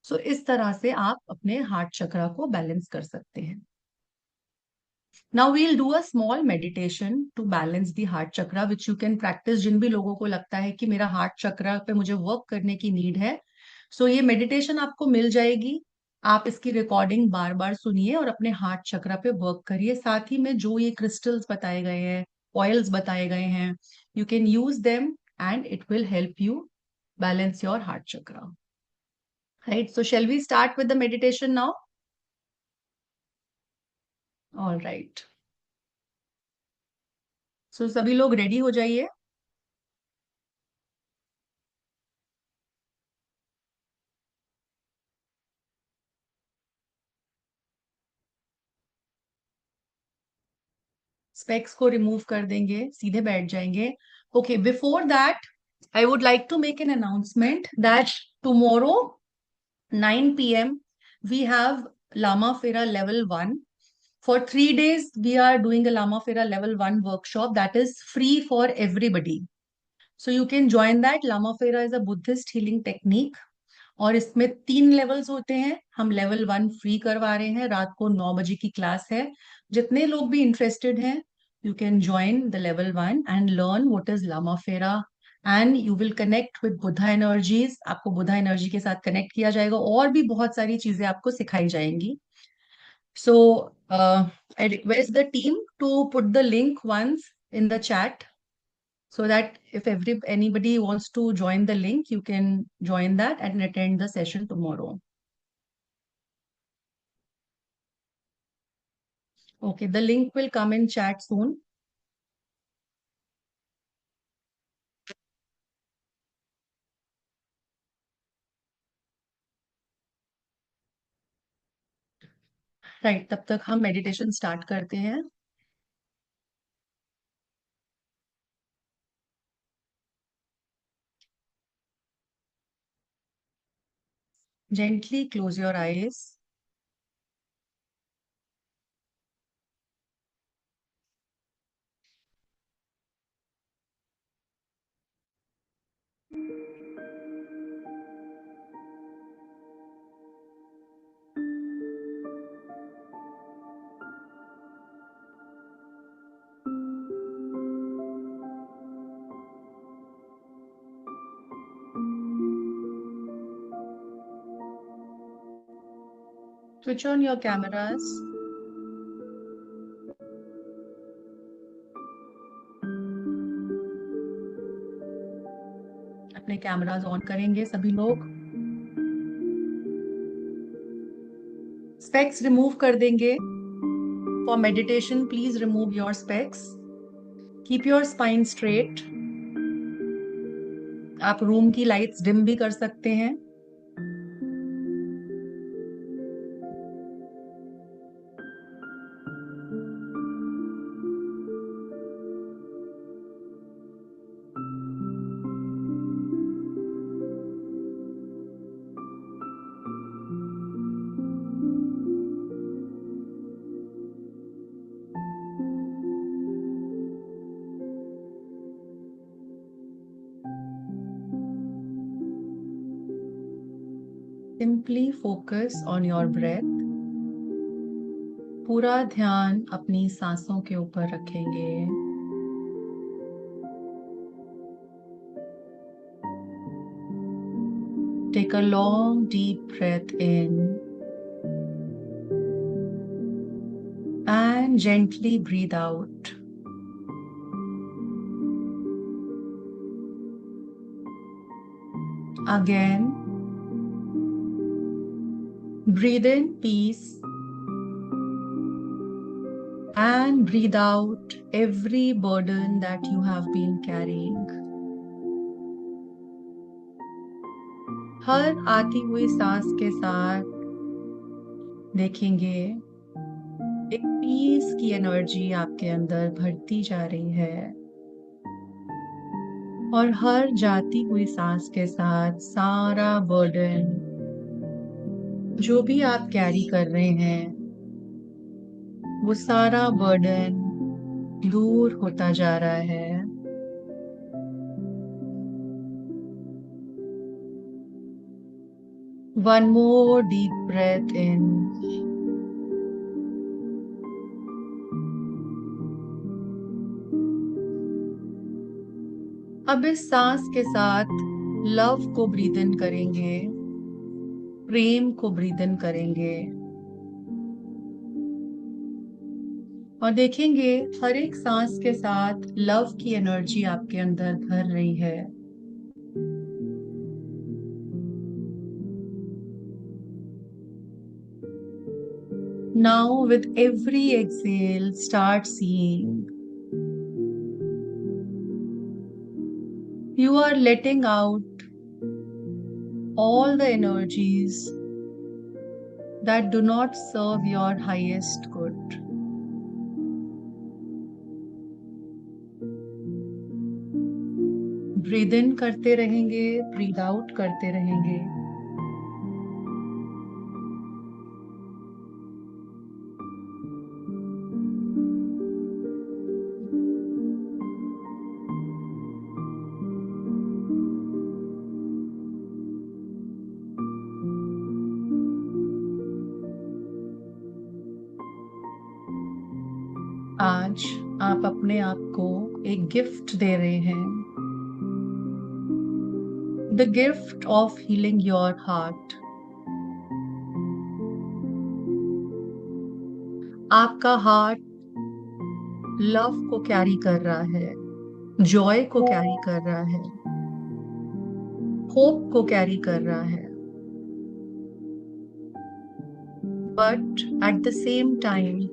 So इस तरह से आप अपने हार्ट चक्रा को बैलेंस कर सकते हैं। Now we'll do a small meditation to balance the heart chakra which you can practice। जिन भी लोगों को लगता है कि मेरा हार्ट चक्रा पे मुझे वर्क करने की नीड है, सो ये मेडिटेशन आपको मिल जाएगी। आप इसकी रिकॉर्डिंग बार बार सुनिए और अपने हार्ट चक्रा पे वर्क करिए। साथ ही में जो ये क्रिस्टल्स बताए गए हैं, ऑयल्स बताए गए हैं, you can use them and it will help you balance your heart chakra. Right? So shall we start with the meditation now? All right. So सभी लोग रेडी हो जाइए। स्पेक्स को रिमूव कर देंगे, सीधे बैठ जाएंगे। Okay, before that I would like to make an announcement that tomorrow 9 p.m. we have Lama Fera level 1. For 3 days, we are doing a Lama Fera level 1 workshop that is free for everybody. So you can join that. Lama Fera is a Buddhist healing technique. और इसमें 3 levels होते हैं। हम level 1 free करवा रहे हैं, रात को 9 बजे की क्लास है। जितने लोग भी इंटरेस्टेड हैं, you can join the level 1 and learn what is Lama Fera, and you will connect with Buddha energies. आपको बुद्धा एनर्जी के साथ कनेक्ट किया जाएगा और भी बहुत सारी चीजें आपको सिखाई जाएंगी। So I request the team to put the link once in the chat so that if anybody wants to join the link, you can join that and attend the session tomorrow. Okay, the link will come in chat soon. Right, तब तक हम meditation start करते हैं। Gently close your eyes. Switch on your cameras. अपने cameras on करेंगे सभी लोग। Specs remove कर देंगे। For meditation, please remove your specs. Keep your spine straight. आप रूम की लाइट्स डिम भी कर सकते हैं। Simply focus on your breath. पूरा ध्यान अपनी सांसों के ऊपर रखेंगे. Take a long deep breath in and gently breathe out. Again, breathe in peace and breathe out every burden that you have been carrying. हर आती हुई सांस के साथ देखेंगे एक पीस की एनर्जी आपके अंदर भरती जा रही है, और हर जाती हुई सांस के साथ सारा बर्डन जो भी आप कैरी कर रहे हैं, वो सारा बर्डन दूर होता जा रहा है. One more deep breath in. अब इस सांस के साथ लव को ब्रीद इन करेंगे, प्रेम को ब्रीद इन करेंगे, और देखेंगे हर एक सांस के साथ लव की एनर्जी आपके अंदर भर रही है. Now with every exhale, start seeing. You are letting out all the energies that do not serve your highest good. Breathe in करते रहेंगे, breathe out करते रहेंगे. आज आप अपने आप को एक गिफ्ट दे रहे हैं. The gift of healing your heart. आपका हार्ट लव को कैरी कर रहा है, जॉय को कैरी कर रहा है, होप को कैरी कर रहा है. But at the same time,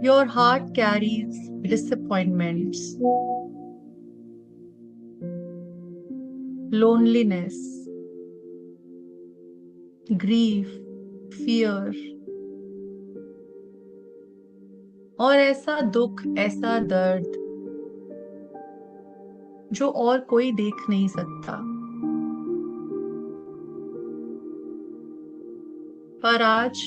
your heart carries disappointments, loneliness, grief, fear, और ऐसा दुख, ऐसा दर्द जो और कोई देख नहीं सकता. पर आज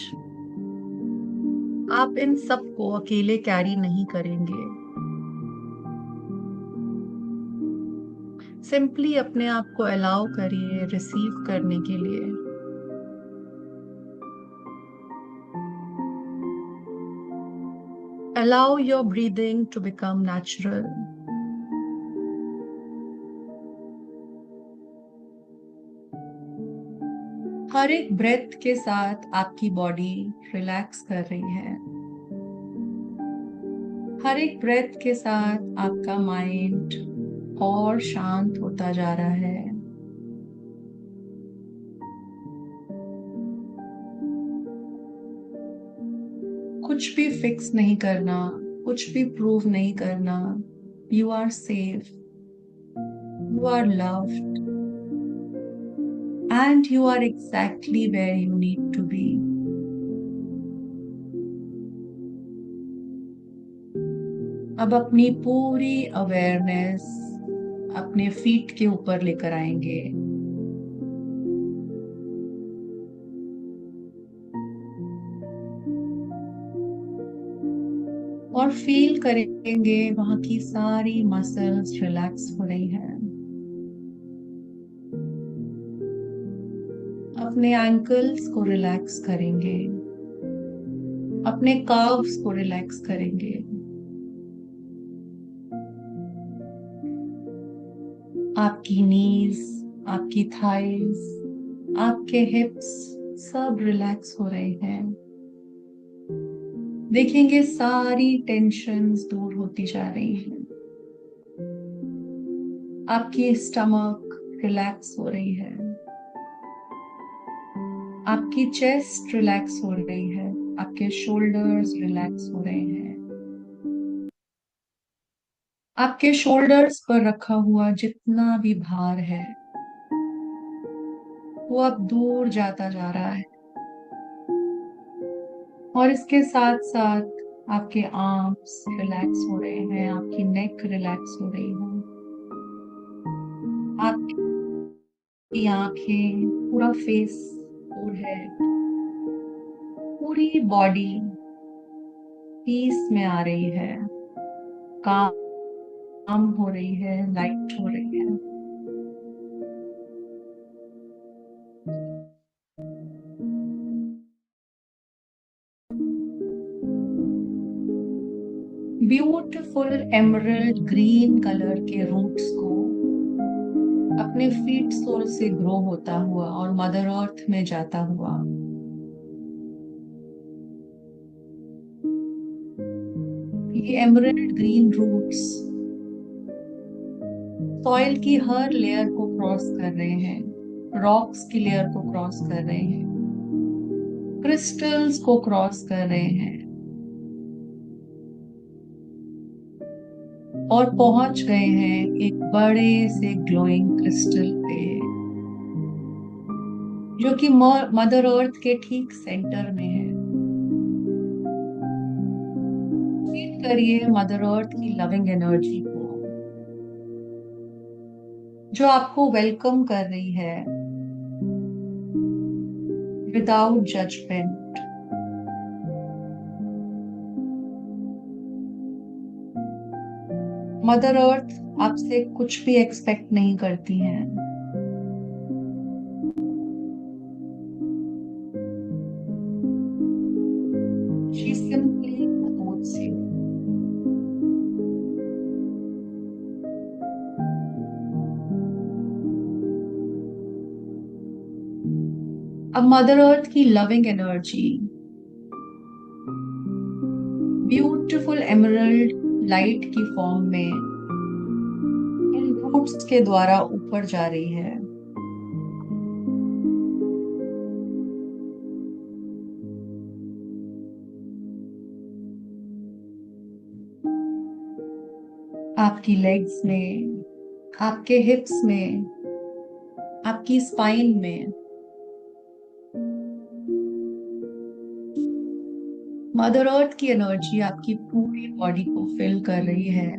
आप इन सब को अकेले कैरी नहीं करेंगे. सिंपली अपने आप को अलाउ करिए रिसीव करने के लिए. Allow your breathing to become natural. हर एक ब्रेथ के साथ आपकी बॉडी रिलैक्स कर रही है. हर एक ब्रेथ के साथ आपका माइंड और शांत होता जा रहा है. कुछ भी फिक्स नहीं करना, कुछ भी प्रूव नहीं करना. You are safe, you are loved, and you are exactly where you need to be. अब अपनी पूरी अवेयरनेस अपने फीट के ऊपर लेकर आएंगे. और फील करेंगे वहां की सारी मसल्स रिलैक्स हो रही हैं. अपने एंकल्स को रिलैक्स करेंगे, अपने काव्स को रिलैक्स करेंगे, आपकी नीज, आपकी थाइज, आपके हिप्स सब रिलैक्स हो रहे हैं। देखेंगे सारी टेंशन्स दूर होती जा रही हैं। आपकी स्टमक रिलैक्स हो रही है, आपकी चेस्ट रिलैक्स हो रही है, आपके शोल्डर्स रिलैक्स हो रहे हैं। आपके शोल्डर्स पर रखा हुआ जितना भी भार है वो अब दूर जाता जा रहा है, और इसके साथ साथ आपके आर्म्स रिलैक्स हो रहे हैं, आपकी नेक रिलैक्स हो रही है, आपकी आंखें, पूरा फेस, फोरहेड, पूरी बॉडी पीस में आ रही है, काम हो रही है, लाइट हो रही है। ब्यूटीफुल एमरल्ड ग्रीन कलर के रूट्स को अपने फीट सोल से ग्रो होता हुआ और मदर अर्थ में जाता हुआ ये एमरल्ड ग्रीन रूट्स सॉइल की हर लेयर को क्रॉस कर रहे हैं, रॉक्स की लेयर को क्रॉस कर रहे हैं, क्रिस्टल्स को क्रॉस कर रहे हैं, और पहुंच गए हैं एक बड़े से ग्लोइंग क्रिस्टल पे, जो कि मदर अर्थ के ठीक सेंटर में है। फील करिए मदर अर्थ की लविंग एनर्जी को, जो आपको वेलकम कर रही है विदाउट जजमेंट। मदर अर्थ आपसे कुछ भी एक्सपेक्ट नहीं करती हैं। She simply supports you. अब मदर अर्थ की loving energy beautiful emerald light की फॉर्म में इन रूट्स के द्वारा ऊपर जा रही है। आपकी लेग्स में, आपके हिप्स में, आपकी स्पाइन में मदर अर्थ की एनर्जी आपकी पूरी बॉडी को फिल कर रही है,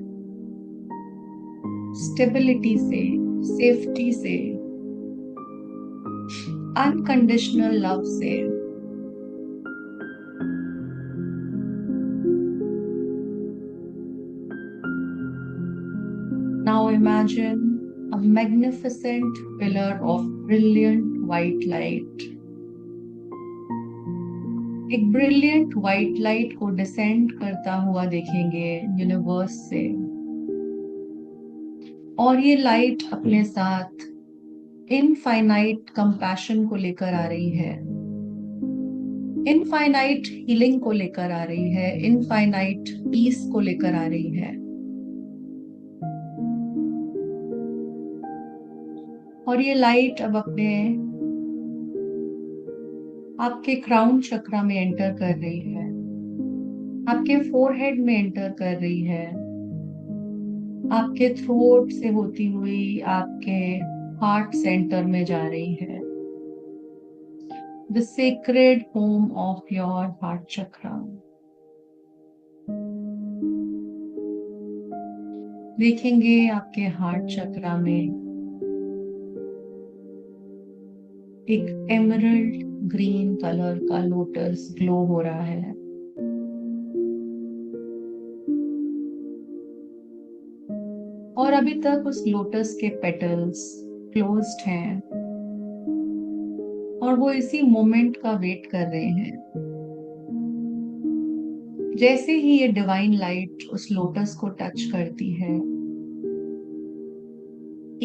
स्टेबिलिटी से, सेफ्टी से, अनकंडीशनल लव से। Now imagine a magnificent pillar of brilliant white light. एक ब्रिलियंट व्हाइट लाइट को डिसेंड करता हुआ देखेंगे यूनिवर्स से, और ये लाइट अपने साथ इनफाइनाइट कंपैशन को लेकर आ रही है, इनफाइनाइट हीलिंग को लेकर आ रही है, इनफाइनाइट पीस को लेकर आ रही है। और ये लाइट अब अपने आपके क्राउन चक्रा में एंटर कर रही है, आपके फोरहेड में एंटर कर रही है, आपके थ्रोट से होती हुई आपके हार्ट सेंटर में जा रही है, the sacred home of your heart chakra. देखेंगे आपके हार्ट चक्रा में एक एमरल्ड ग्रीन कलर का लोटस ग्लो हो रहा है, और अभी तक उस लोटस के पेटल्स क्लोज्ड हैं, और वो इसी मोमेंट का वेट कर रहे हैं। जैसे ही ये डिवाइन लाइट उस लोटस को टच करती है,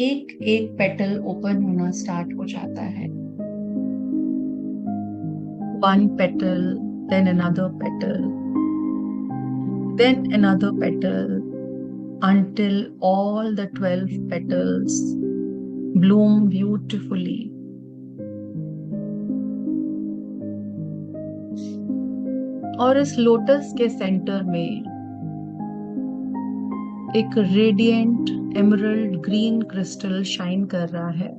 एक एक पेटल ओपन होना स्टार्ट हो जाता है। One petal, then another petal, then another petal, until all the 12 petals bloom beautifully. और इस लोटस के सेंटर में एक radiant emerald green crystal shine कर रहा है।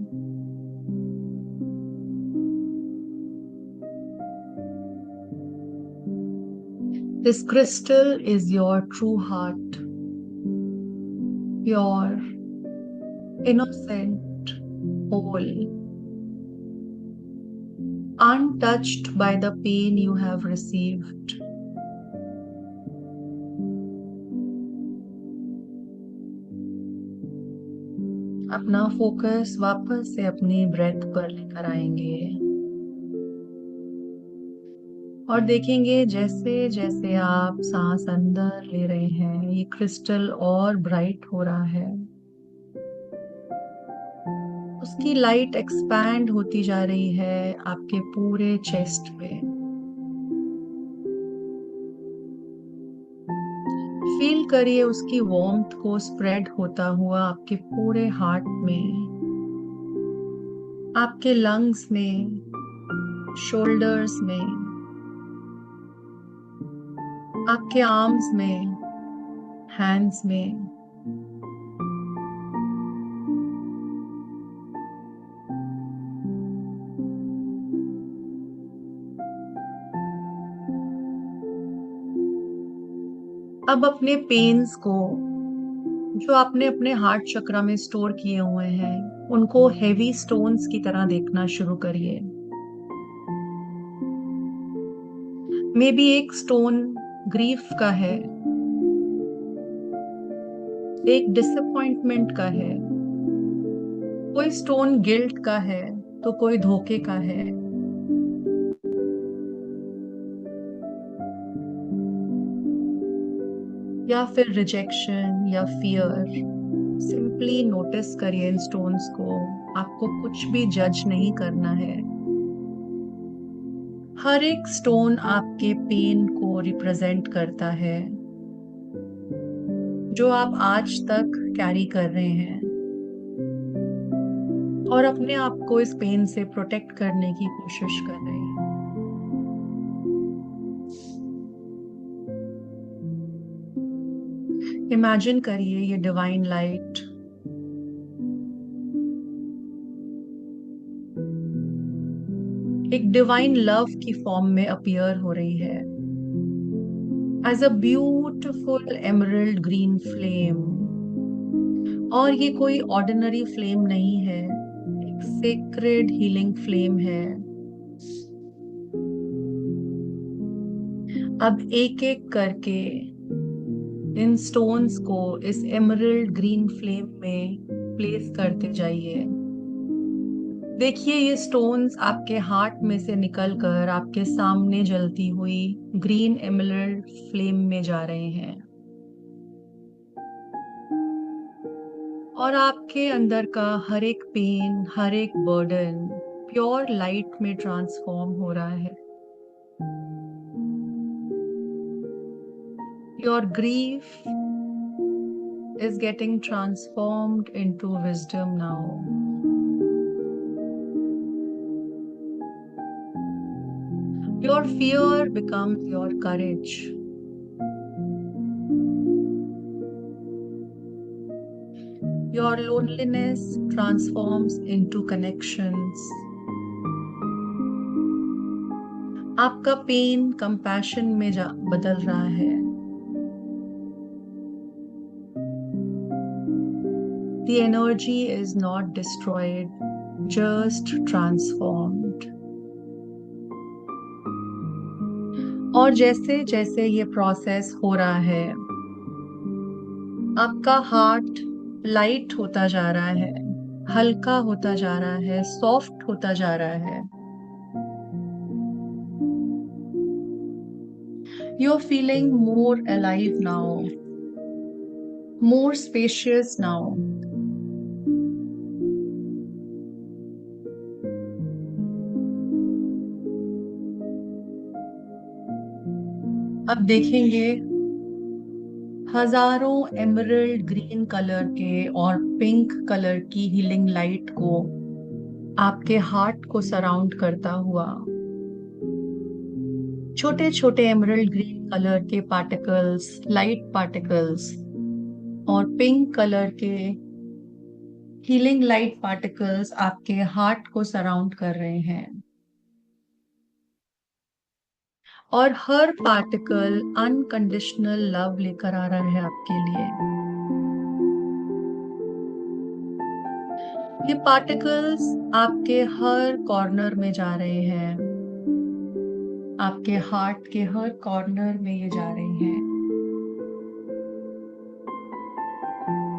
This crystal is your true heart, your innocent, whole, untouched by the pain you have received. अपना focus वापस से अपनी ब्रेथ पर लेकर आएंगे और देखेंगे जैसे जैसे आप सांस अंदर ले रहे हैं, ये क्रिस्टल और ब्राइट हो रहा है। उसकी लाइट एक्सपैंड होती जा रही है आपके पूरे चेस्ट में। फील करिए उसकी वार्मथ को स्प्रेड होता हुआ आपके पूरे हार्ट में, आपके लंग्स में, शोल्डर्स में, आपके आर्म्स में, हैंड्स में। अब अपने पेन्स को जो आपने अपने हार्ट चक्र में स्टोर किए हुए हैं, उनको हेवी स्टोन्स की तरह देखना शुरू करिए। मे बी एक स्टोन ग्रीफ का है, एक डिसअपॉइंटमेंट का है, कोई स्टोन गिल्ट का है, तो कोई धोखे का है। या फिर रिजेक्शन या फियर। सिंपली नोटिस करिए इन स्टोन्स को। आपको कुछ भी जज नहीं करना है। हर एक स्टोन आपके पेन को रिप्रेजेंट करता है जो आप आज तक कैरी कर रहे हैं और अपने आप को इस पेन से प्रोटेक्ट करने की कोशिश कर रहे हैं। इमेजिन करिए ये डिवाइन लाइट एक डिवाइन लव की फॉर्म में अपीयर हो रही है as a beautiful emerald green flame. और ये कोई ऑर्डिनरी फ्लेम नहीं है, एक सेक्रेड हीलिंग फ्लेम है। अब एक एक करके इन स्टोन्स को इस एमरल्ड ग्रीन फ्लेम में प्लेस करते जाइए। देखिए ये स्टोन्स आपके हार्ट में से निकलकर आपके सामने जलती हुई ग्रीन एमरल्ड फ्लेम में जा रहे हैं और आपके अंदर का हर एक पेन, हर एक बर्डन प्योर लाइट में ट्रांसफॉर्म हो रहा है। Your grief is getting transformed into wisdom now. Your fear becomes your courage. Your loneliness transforms into connections. आपका पेन कंपैशन में बदल रहा है। The energy is not destroyed, just transformed. और जैसे जैसे ये प्रोसेस हो रहा है, आपका हार्ट लाइट होता जा रहा है, हल्का होता जा रहा है, सॉफ्ट होता जा रहा है। You're feeling more alive now, more spacious now. अब देखेंगे हजारों एमरल्ड ग्रीन कलर के और पिंक कलर की हीलिंग लाइट को आपके हार्ट को सराउंड करता हुआ। छोटे छोटे एमरल्ड ग्रीन कलर के पार्टिकल्स, लाइट पार्टिकल्स और पिंक कलर के हीलिंग लाइट पार्टिकल्स आपके हार्ट को सराउंड कर रहे हैं। और हर पार्टिकल अनकंडीशनल लव लेकर आ रहा है आपके लिए। ये पार्टिकल्स आपके हर कॉर्नर में जा रहे हैं, आपके हार्ट के हर कॉर्नर में ये जा रहे हैं,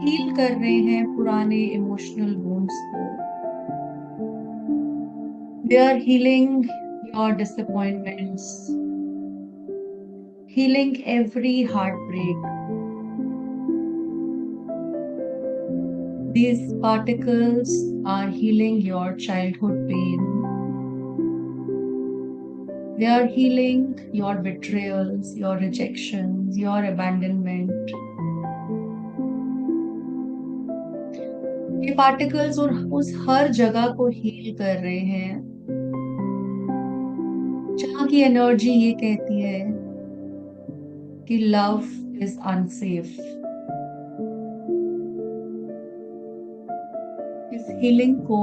हील कर रहे हैं पुराने इमोशनल वुंड्स को। They are healing your disappointments, healing every heartbreak. These particles are healing your childhood pain. They are healing your betrayals, your rejections, your abandonment. ये particles उस हर जगह को heal कर रहे हैं जहाँ की एनर्जी ये कहती है कि लव इज अनसेफ। इस हीलिंग को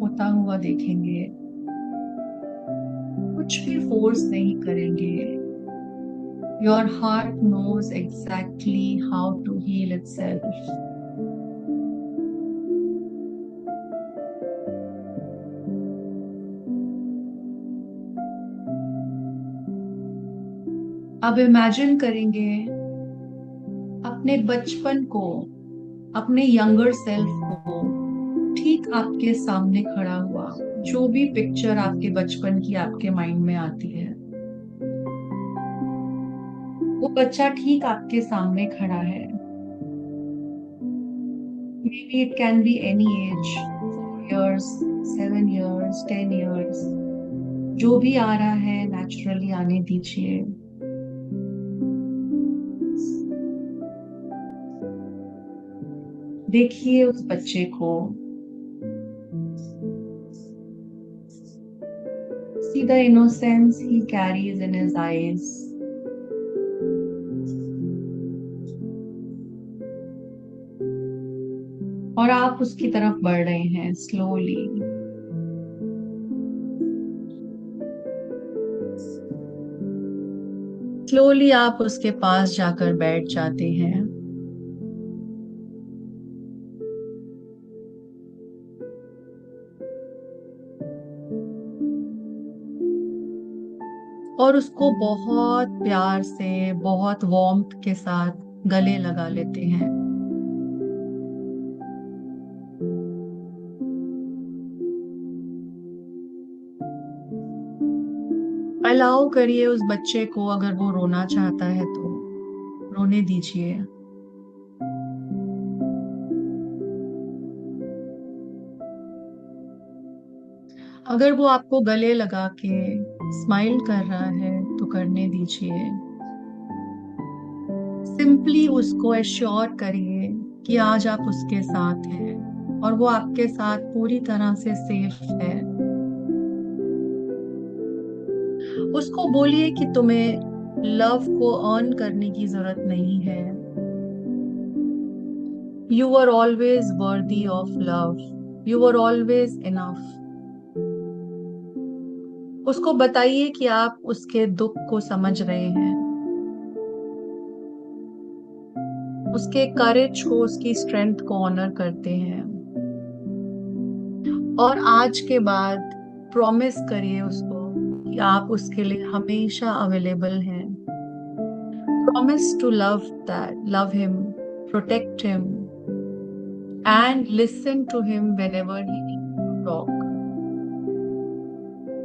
होता हुआ देखेंगे, कुछ भी फोर्स नहीं करेंगे। Your heart knows exactly how to heal itself. अब इमेजिन करेंगे अपने बचपन को, अपने यंगर सेल्फ को ठीक आपके सामने खड़ा हुआ। जो भी पिक्चर आपके बचपन की आपके माइंड में आती है, वो बच्चा ठीक आपके सामने खड़ा है। Maybe it can be any age, 4 years, 7 years, 10 years. जो भी आ रहा है नेचुरली आने दीजिए। देखिए उस बच्चे को, see the innocence he carries in his eyes. और आप उसकी तरफ बढ़ रहे हैं स्लोली। स्लोली आप उसके पास जाकर बैठ जाते हैं। और उसको बहुत प्यार से, बहुत वार्मथ के साथ गले लगा लेते हैं। अलाउ करिए उस बच्चे को, अगर वो रोना चाहता है तो रोने दीजिए। अगर वो आपको गले लगा के स्माइल कर रहा है तो करने दीजिए। सिंपली उसको एश्योर करिए कि आज आप उसके साथ हैं और वो आपके साथ पूरी तरह से सेफ है। उसको बोलिए कि तुम्हें लव को अर्न करने की जरूरत नहीं है। You are always worthy of love, you are always enough. उसको बताइए कि आप उसके दुख को समझ रहे हैं, उसके करेज को, उसकी स्ट्रेंथ को ऑनर करते हैं। और आज के बाद प्रॉमिस करिए उसको कि आप उसके लिए हमेशा अवेलेबल हैं। Promise to love that, love him, protect him and listen to him whenever he needs to talk.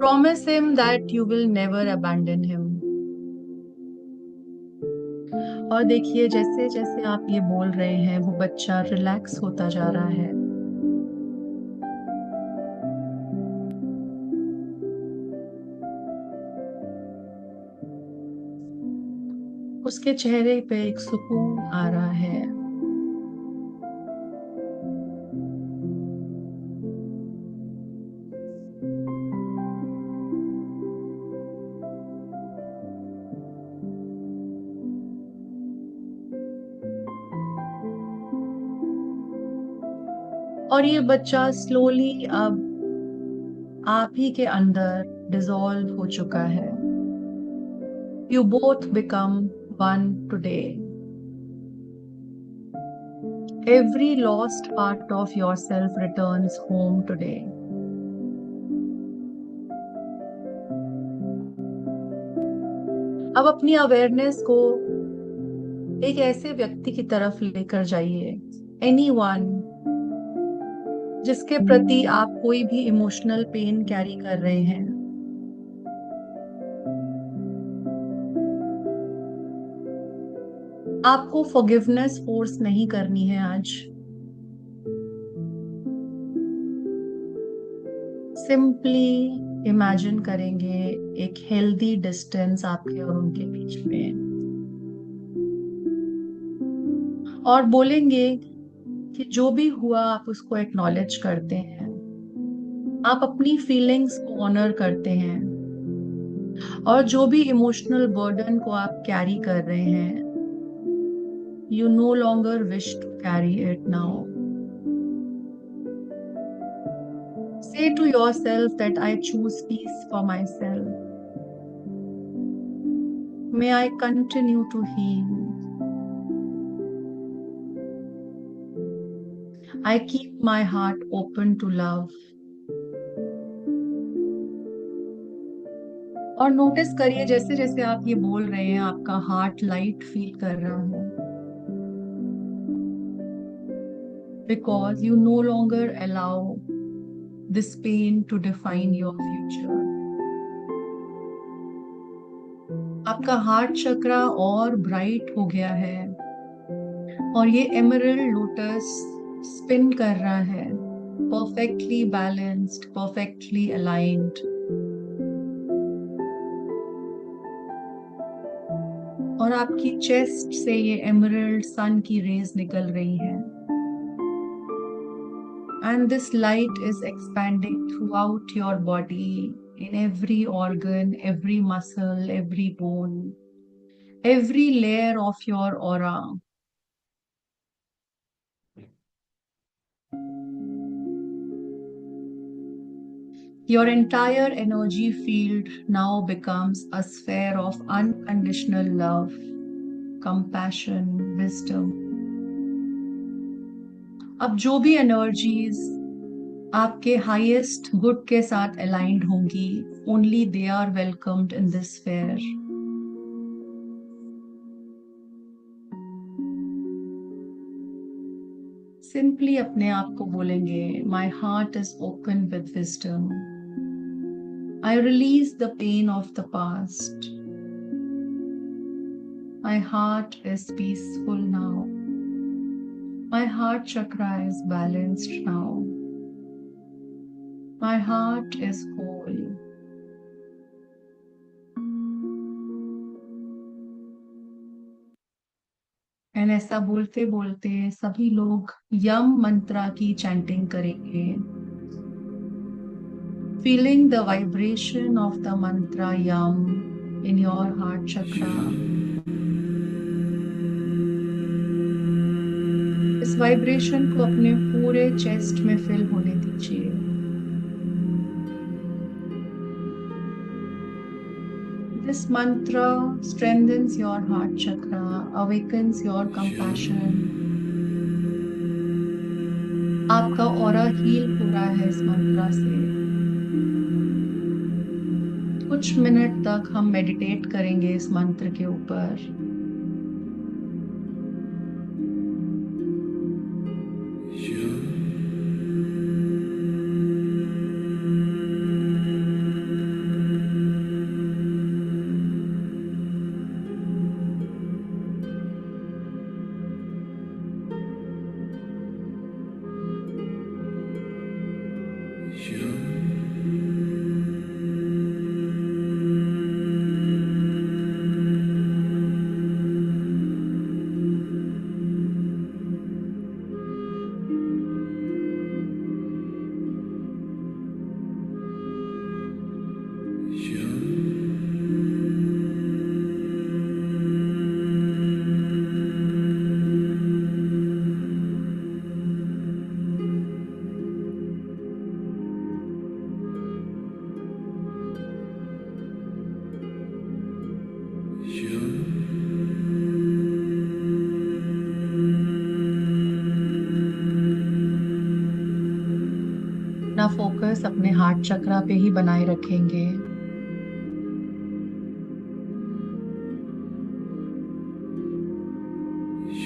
Promise him that you will never abandon him. और देखिए जैसे जैसे आप ये बोल रहे हैं वो बच्चा रिलैक्स होता जा रहा है। उसके चेहरे पे एक सुकून आ रहा है। और ये बच्चा स्लोली अब आप ही के अंदर डिसॉल्व हो चुका है। You both become one today. Every lost part of yourself returns home today. अब अपनी अवेयरनेस को एक ऐसे व्यक्ति की तरफ लेकर जाइए, एनीवन जिसके प्रति आप कोई भी इमोशनल पेन कैरी कर रहे हैं। आपको फॉरगिवनेस फोर्स नहीं करनी है आज। सिंपली इमेजिन करेंगे एक हेल्दी डिस्टेंस आपके और उनके बीच में, और बोलेंगे कि जो भी हुआ आप उसको एक्नॉलेज करते हैं, आप अपनी फीलिंग्स को ऑनर करते हैं, और जो भी इमोशनल बर्डन को आप कैरी कर रहे हैं, you no longer wish to carry it now. Say to yourself that I choose peace for myself. May I continue to heal. I keep my heart open to love. और notice करिए जैसे जैसे आप ये बोल रहे हैं आपका हार्ट लाइट फील कर रहा है, because you no longer allow this pain to define your future. आपका हार्ट चक्रा और ब्राइट हो गया है, और ये एमरल्ड लोटस स्पिन कर रहा है, परफेक्टली बैलेंस्ड, परफेक्टली अलाइंड। और आपकी चेस्ट से ये एमरल्ड सन की रेज निकल रही है, and this light is expanding through out your body, in every organ, every muscle, every bone, every layer of your aura. Your entire energy field now becomes a sphere of unconditional love, compassion, wisdom. अब जो भी energies आपके highest good के साथ aligned होंगी, only they are welcomed in this sphere. Simply अपने आप को बोलेंगे, my heart is open with wisdom. I release the pain of the past. My heart is peaceful now. My heart chakra is balanced now. My heart is whole. And ऐसा बोलते बोलते सभी लोग यम मंत्रा की चैंटिंग करेंगे, feeling the vibration of the mantra yam in your heart chakra. इस vibration को अपने पूरे चेस्ट में फिल होने दीजिए। This mantra strengthens your heart chakra, awakens your compassion. आपका ऑरा हील हो रहा है इस मंत्रा से। कुछ मिनट तक हम मेडिटेट करेंगे इस मंत्र के ऊपर। अपना फोकस अपने हार्ट चक्रा पे ही बनाए रखेंगे।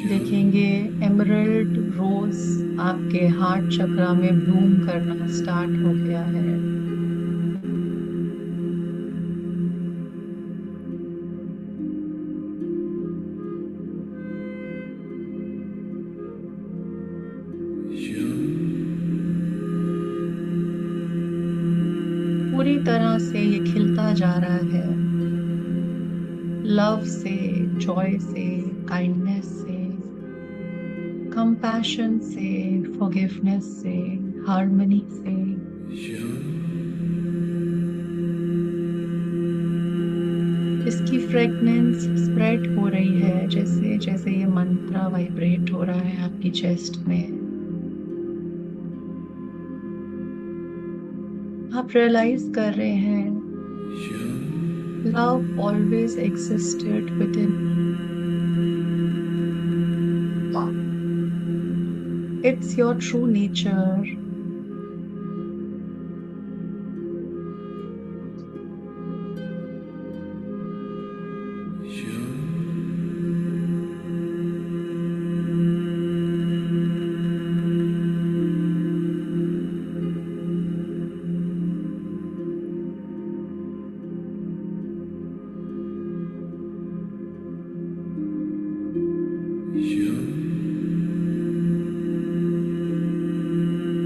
देखेंगे एमरल्ड रोज आपके हार्ट चक्रा में ब्लूम करना स्टार्ट हो गया है। पूरी तरह से ये खिलता जा रहा है, लव से, जॉय से, काइंडनेस से, कंपैशन से, फॉरगिवनेस से, हार्मनी से। इसकी फ्रेगनेंस स्प्रेड हो रही है जैसे जैसे ये मंत्र वाइब्रेट हो रहा है आपकी चेस्ट में। आप रियलाइज कर रहे हैं love always existed with in me, it's your true nature.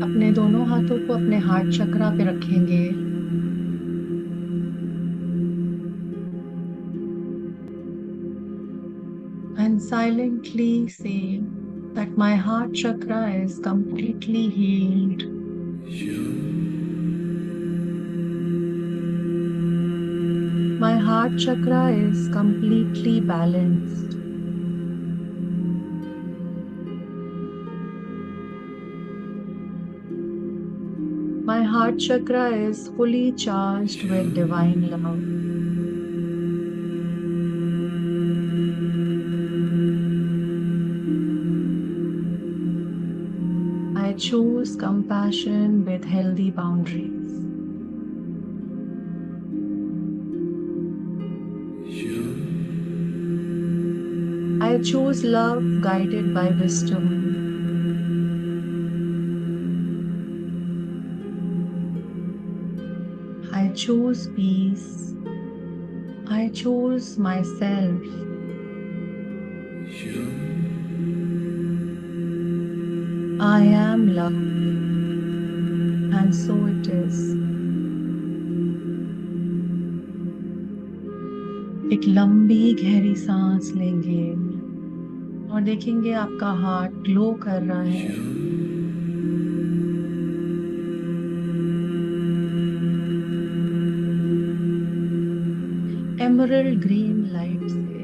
अपने दोनों हाथों को अपने हार्ट चक्रा पे रखेंगे and silently say that my heart chakra is completely healed. My heart chakra is completely balanced. My heart chakra is fully charged with divine love. I choose compassion with healthy boundaries. I choose love guided by wisdom. I choose peace. I choose myself. I am love, and so it is. एक लंबी गहरी सांस लेंगे और देखेंगे आपका heart glow कर रहा है एमरल्ड ग्रीन लाइट से।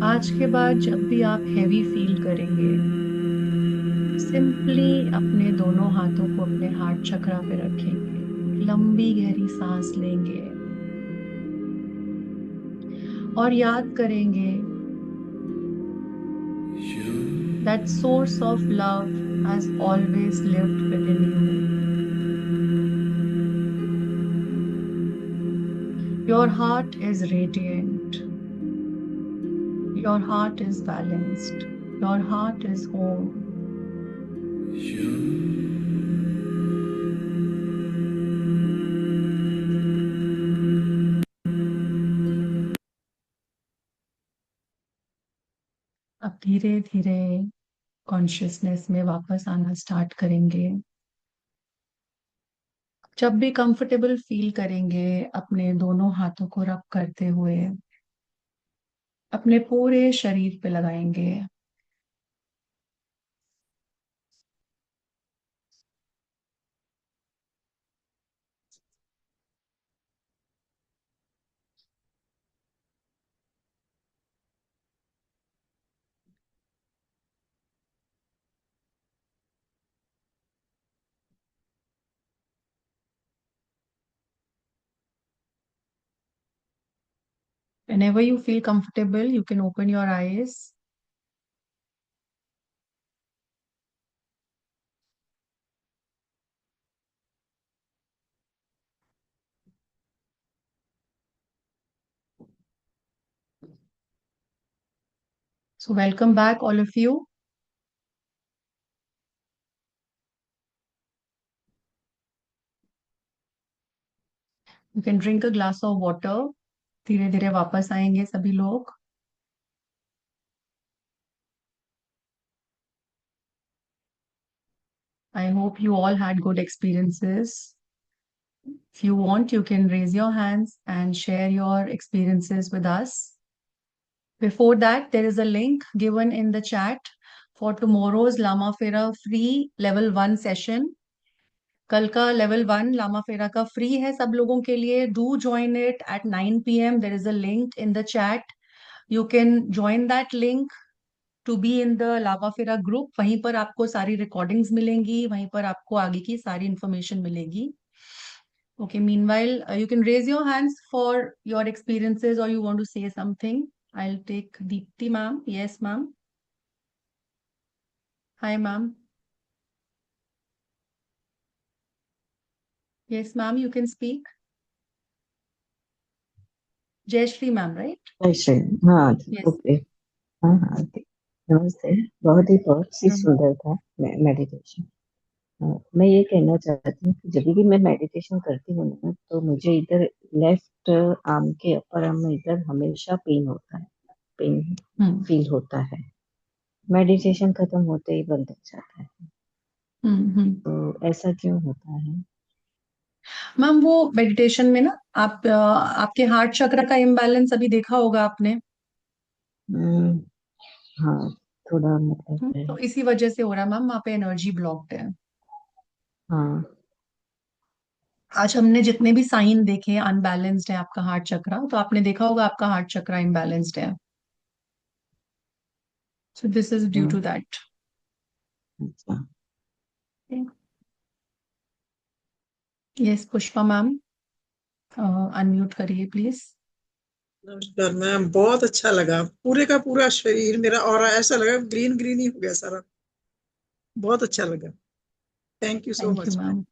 आज के बाद जब भी आप हैवी फील करेंगे, सिंपली अपने दोनों हाथों को अपने हार्ट चक्रा पे रखेंगे, लंबी गहरी सांस लेंगे और याद करेंगे that source of love has always lived within you. Your heart is radiant. Your heart is balanced. Your heart is home. अब धीरे धीरे कॉन्शियसनेस में वापस आना स्टार्ट करेंगे। जब भी कंफर्टेबल फील करेंगे, अपने दोनों हाथों को रब करते हुए अपने पूरे शरीर पे लगाएंगे। Whenever you feel comfortable, you can open your eyes. So welcome back, all of you. You can drink a glass of water. धीरे धीरे वापस आएंगे सभी लोग. I hope you all had good experiences. If you want, you can raise your hands and share your experiences with us. Before that, there is a link given in the chat for tomorrow's Lama Fera free level 1 session. कल का level 1 Lama Fera का free है सब लोगों के लिए. Do join it at 9 p.m. There is a link in the chat. You can join that link to be in the Lama Fera group. वहीं पर आपको सारी recordings मिलेंगी, वहीं पर आपको आगे की सारी information मिलेगी. Okay, meanwhile, you can raise your hands for your experiences or you want to say something. I'll take Deepti ma'am. Yes, ma'am. Hi, ma'am. Yes, ma'am, you can speak. Jayashri ma'am, right? जय हाँ Yes. Okay हाँ हाँ नमस्ते। बहुत सी Mhm. सुंदर था meditation. मैं ये कहना चाहती हूँ कि जब भी मैं मेडिटेशन करती हूँ ना तो मुझे इधर लेफ्ट आर्म के अपर आर्म में इधर हमेशा पेन होता है, पेन हम्म फील होता है। मेडिटेशन खत्म होते ही बंद हो जाता है, हम्म. तो ऐसा क्यों होता है? मैम वो मेडिटेशन में ना आपके हार्ट चक्र का इम्बैलेंस अभी देखा होगा आपने. हम्म, हाँ थोड़ा मतलब है। तो इसी वजह से हो रहा है मैम, वहाँ पे एनर्जी ब्लॉक्ड है. हाँ आज हमने जितने भी साइन देखे अनबैलेंस्ड है आपका हार्ट चक्र, तो आपने देखा होगा आपका हार्ट चक्र इम्बैलेंस्ड है. सो दिस इज ड्यू हाँ, टू दैट. अच्छा यस पुष्पा मैम, अनम्यूट करिए प्लीज. नमस्कार मैम, बहुत अच्छा लगा। पूरे का पूरा शरीर मेरा और ऐसा लगा ग्रीन ग्रीन ही हो गया सारा। बहुत अच्छा लगा। Thank you so thank you much ma'am. Ma'am.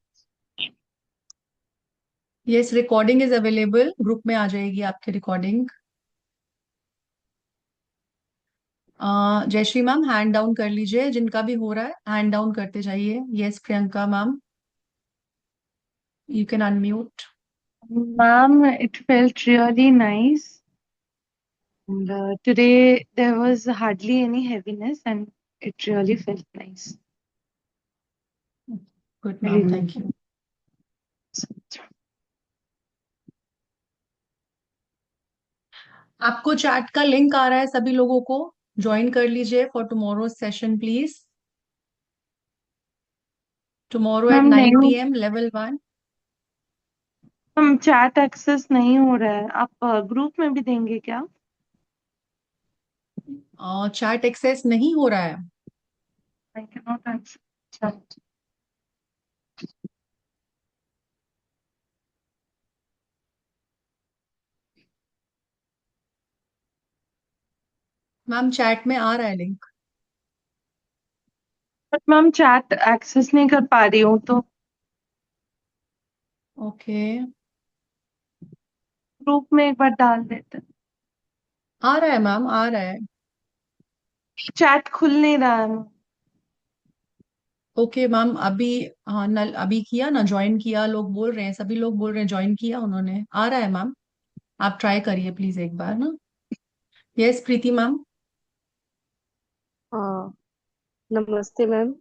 Yes, recording is available, group में आ जाएगी आपकी recording. Jayshree ma'am hand down कर लीजिए, जिनका भी हो रहा है हैंड डाउन करते जाइए. Yes Priyanka ma'am, you can unmute. Ma'am, it felt really nice. And today there was hardly any heaviness, and it really felt nice. Good ma'am, Really thank you. nice. आपको चैट का link आ रहा है सभी लोगों को, ज्वाइन कर लीजिए for tomorrow session please. Tomorrow at ma'am 9 नहीं, p.m. लेवल 1. हम चैट एक्सेस नहीं हो रहा है, आप ग्रुप में भी देंगे क्या? चैट एक्सेस नहीं हो रहा है. I cannot access chat. Ma'am chat में आ रहा है link. But ma'am chat access नहीं कर पा रही हूँ, तो ओके, ग्रुप में एक बार डाल देते. आ रहा है मैम, आ रहा है. चैट खुल नहीं रहा है मैम. ओके मैम, अभी हाँ नल अभी किया ना, ज्वाइन किया, लोग बोल रहे हैं, सभी लोग बोल रहे हैं ज्वाइन किया उन्होंने, आ रहा है मैम. आप ट्राई करिए प्लीज एक बार ना. यस प्रीति मैम. हाँ, नमस्ते मैम।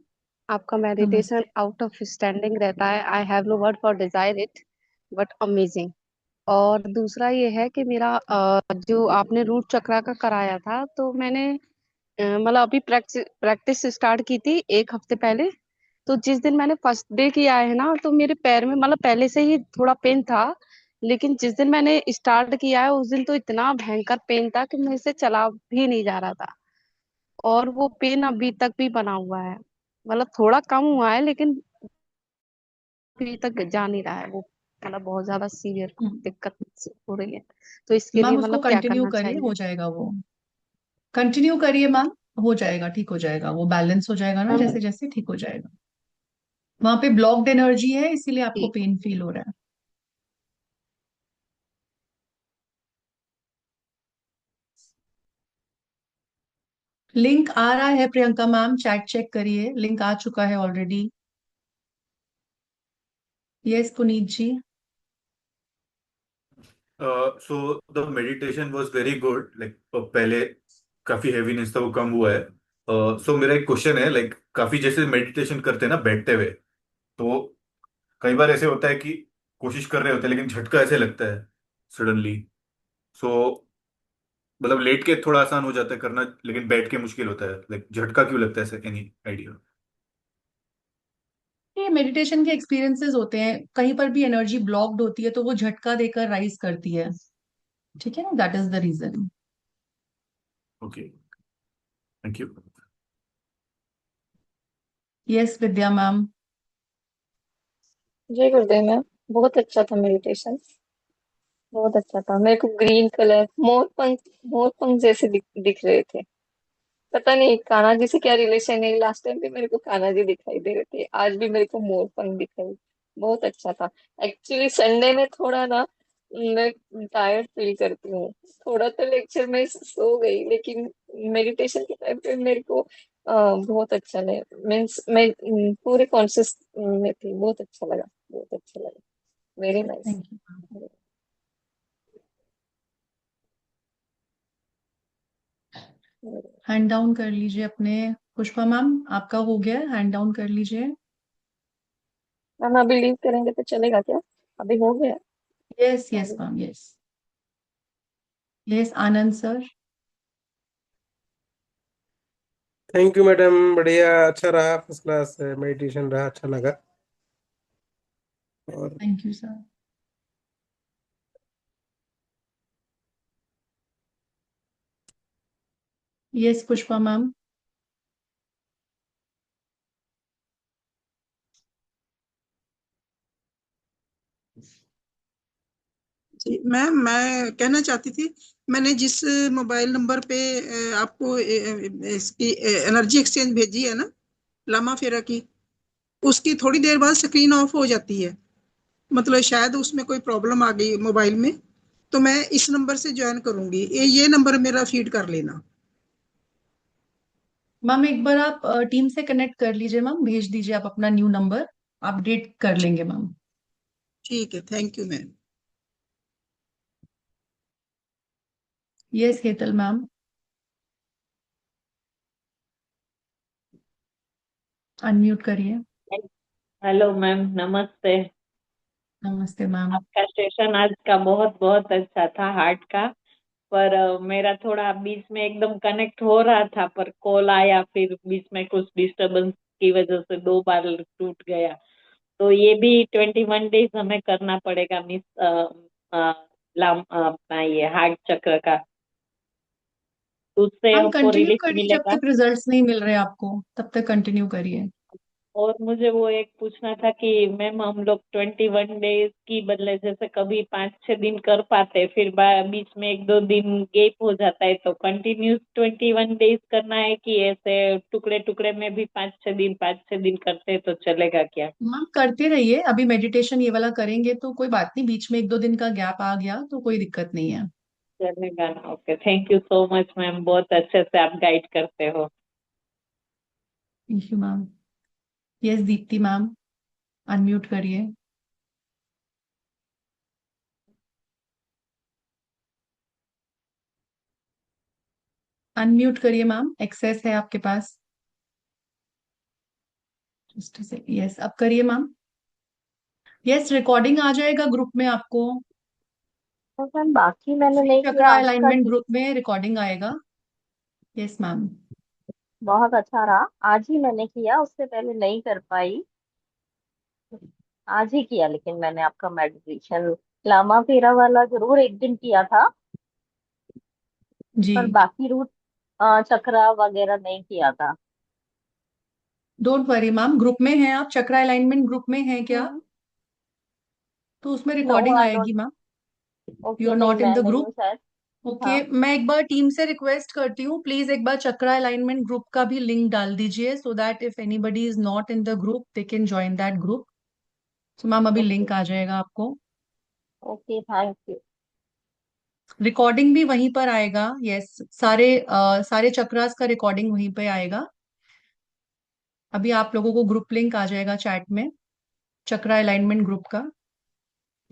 आपका मेडिटेशन नमस्ते. आउट ऑफ स्टैंडिंग रहता है। I have no word for desire it, but amazing. और दूसरा ये है कि मेरा जो आपने रूट चक्रा का कराया था, तो मैंने मतलब अभी प्रैक्टिस प्रैक्टिस स्टार्ट की थी एक हफ्ते पहले। तो जिस दिन मैंने फर्स्ट डे किया है ना, तो मेरे पैर में मतलब पहले से ही थोड़ा पेन था। लेकिन जिस दिन मैंने स्टार्ट किया है उस दिन तो इतना भयंकर पेन था कि मेरे से चला भी नहीं जा रहा था। और वो पेन अभी तक भी बना हुआ है। मतलब थोड़ा कम हुआ है, लेकिन अभी तक जा नहीं रहा है वो। मतलब बहुत ज्यादा सीवियर हम्म। दिक्कत हो रही है, तो इसके लिए मैम उसको मतलब क्या कंटिन्यू करना करिए, चाहिए? हो जाएगा वो। कंटिन्यू करिए मैम, हो जाएगा, ठीक हो जाएगा, वो बैलेंस हो जाएगा ना, मैम जैसे जैसे ठीक हो जाएगा। वहां पे ब्लॉक्ड एनर्जी है, इसीलिए आपको ठीक। पेन फील हो रहा है। लिंक आ रहा है प्रियंका मैम, चैट चेक करिए, लिंक आ चुका है already. Yes Puneet ji. So the meditation was very good, like पहले काफी हैवीनेस था वो कम हुआ है। सो मेरा एक क्वेश्चन है, लाइक काफी जैसे मेडिटेशन करते हैं ना बैठते हुए, तो कई बार ऐसे होता है कि कोशिश कर रहे होते हैं लेकिन झटका ऐसे लगता है सडनली। सो मतलब लेट के थोड़ा आसान हो जाता है करना, लेकिन बैठ के मुश्किल होता है, लाइक झटका क्यों लगता है, ऐसे एनी आइडिया? ये मेडिटेशन के एक्सपीरियंसेस होते हैं, कहीं पर भी एनर्जी ब्लॉक्ड होती है तो वो झटका देकर राइज करती है। ठीक है ना, that is the reason. Okay, thank you. Yes Vidya ma'am. जय गुरुदेव मैम। बहुत अच्छा था मेडिटेशन। बहुत अच्छा था। मेरे को ग्रीन कलर मोर पंख जैसे दिख रहे थे। पता नहीं कान्हा जी से क्या रिलेशन है, लास्ट टाइम भी मेरे को कान्हा जी दिखाई दे रहे थे, आज भी मेरे को मोर पंख दिखाई। बहुत अच्छा था। एक्चुअली संडे में थोड़ा ना मैं टायर्ड फील करती हूँ। थोड़ा तो लेक्चर में सो गई, लेकिन मेडिटेशन के टाइम पे मेरे को बहुत अच्छा लगा। मीन्स मैं पूरे कॉन्शियस में थी। बहुत अच्छा लगा। बहुत अच्छा लगा। Very nice. Thank you. Hand down कर लीजिए अपने। पुष्पा मैम आपका हो गया, हैंड डाउन कर लीजिए। मैम अभी लीव करेंगे तो चलेगा क्या? अभी हो गया। Yes yes sorry. Ma'am, yes. Yes Anand sir. Thank you madam, बढ़िया, अच्छा रहा, फर्स्ट क्लास मेडिटेशन रहा, अच्छा लगा। और thank you sir. Yes Pushpa ma'am. जी मैम, मैं कहना चाहती थी, मैंने जिस मोबाइल नंबर पे आपको इसकी एनर्जी एक्सचेंज भेजी है ना, लामा फेरा की, उसकी थोड़ी देर बाद स्क्रीन ऑफ हो जाती है। मतलब शायद उसमें कोई प्रॉब्लम आ गई मोबाइल में। तो मैं इस नंबर से ज्वाइन करूंगी, ये नंबर मेरा फीड कर लेना। मैम एक बार आप टीम से कनेक्ट कर लीजिए मैम, भेज दीजिए आप अपना न्यू नंबर, अपडेट कर लेंगे मैम। ठीक है, thank you ma'am. Yes Hetal ma'am. Unmute करिए। हेलो मैम, नमस्ते। नमस्ते मैम। आपका सेशन आज का बहुत बहुत अच्छा था, हार्ट का। पर मेरा थोड़ा बीच में एकदम कनेक्ट हो रहा था, पर कॉल आया, फिर बीच में कुछ डिस्टरबेंस की वजह से 2 बार टूट गया। तो ये भी 21 डेज हमें करना पड़ेगा, मिस अपना ये हार्ट चक्र का, तो उससे मैम हमको कंटिन्यू रिलीफ करिए, जब मिलेगा। तक रिजल्ट्स नहीं मिल रहे आपको तब तक कंटिन्यू करिए। और मुझे वो एक पूछना था कि मैम हम लोग 21 डेज की बदले जैसे कभी 5-6 दिन कर पाते, फिर बीच में 1-2 दिन गैप हो जाता है, तो कंटिन्यूस 21 डेज करना है कि ऐसे टुकड़े टुकड़े में भी 5-6 दिन 5-6 दिन करते हैं तो चलेगा क्या? मैम करते रहिए, अभी मेडिटेशन ये वाला करेंगे तो कोई बात नहीं, बीच में 1-2 दिन का गैप आ गया तो कोई दिक्कत नहीं है। चलेगा ना? Okay, thank you so much ma'am, बहुत अच्छे से आप गाइड करते हो। Thank you ma'am. Yes Deepti ma'am, unmute करिए। अनम्यूट करिए मैम, एक्सेस है आपके पास। जस्ट से यस अब करिए मैम। यस रिकॉर्डिंग आ जाएगा ग्रुप में आपको। तो मैम बाकी मैंने नहीं किया चक्रा आज का। अलाइनमेंट ग्रुप में रिकॉर्डिंग आएगा। Yes ma'am. बहुत अच्छा रहा। आज ही मैंने किया, उससे पहले नहीं कर पाई। आज ही किया, लेकिन मैंने आपका मेडिटेशन लामा फेरा वाला जरूर एक दिन किया था, जी। पर बाकी रूट चक्रा वगैरह नहीं किया था। डोंट वरी मैम, ग्रुप में हैं आप, चक्रा अलाइनमेंट ग्रुप में हैं क्या? हम्म। तो उसमें नो रिकॉर्डिंग आई आएगी don't. Ma'am. You okay, are नहीं नॉट इन मैं द नहीं ग्रुप। हूँ शायद। ओके, हाँ। मैं एक बार टीम से रिक्वेस्ट करती हूँ, प्लीज एक बार चक्रा अलाइनमेंट ग्रुप का भी लिंक डाल दीजिए, so that if anybody is not in the group they can join that group. So ma'am अभी ओके। लिंक आ जाएगा आपको। Okay, thank you. रिकॉर्डिंग भी वहीं पर आएगा। यस, सारे चक्रास का रिकॉर्डिंग वहीं पे आएगा। अभी आप लोगों को ग्रुप लिंक आ जाएगा चैट में, चक्रा अलाइनमेंट ग्रुप का।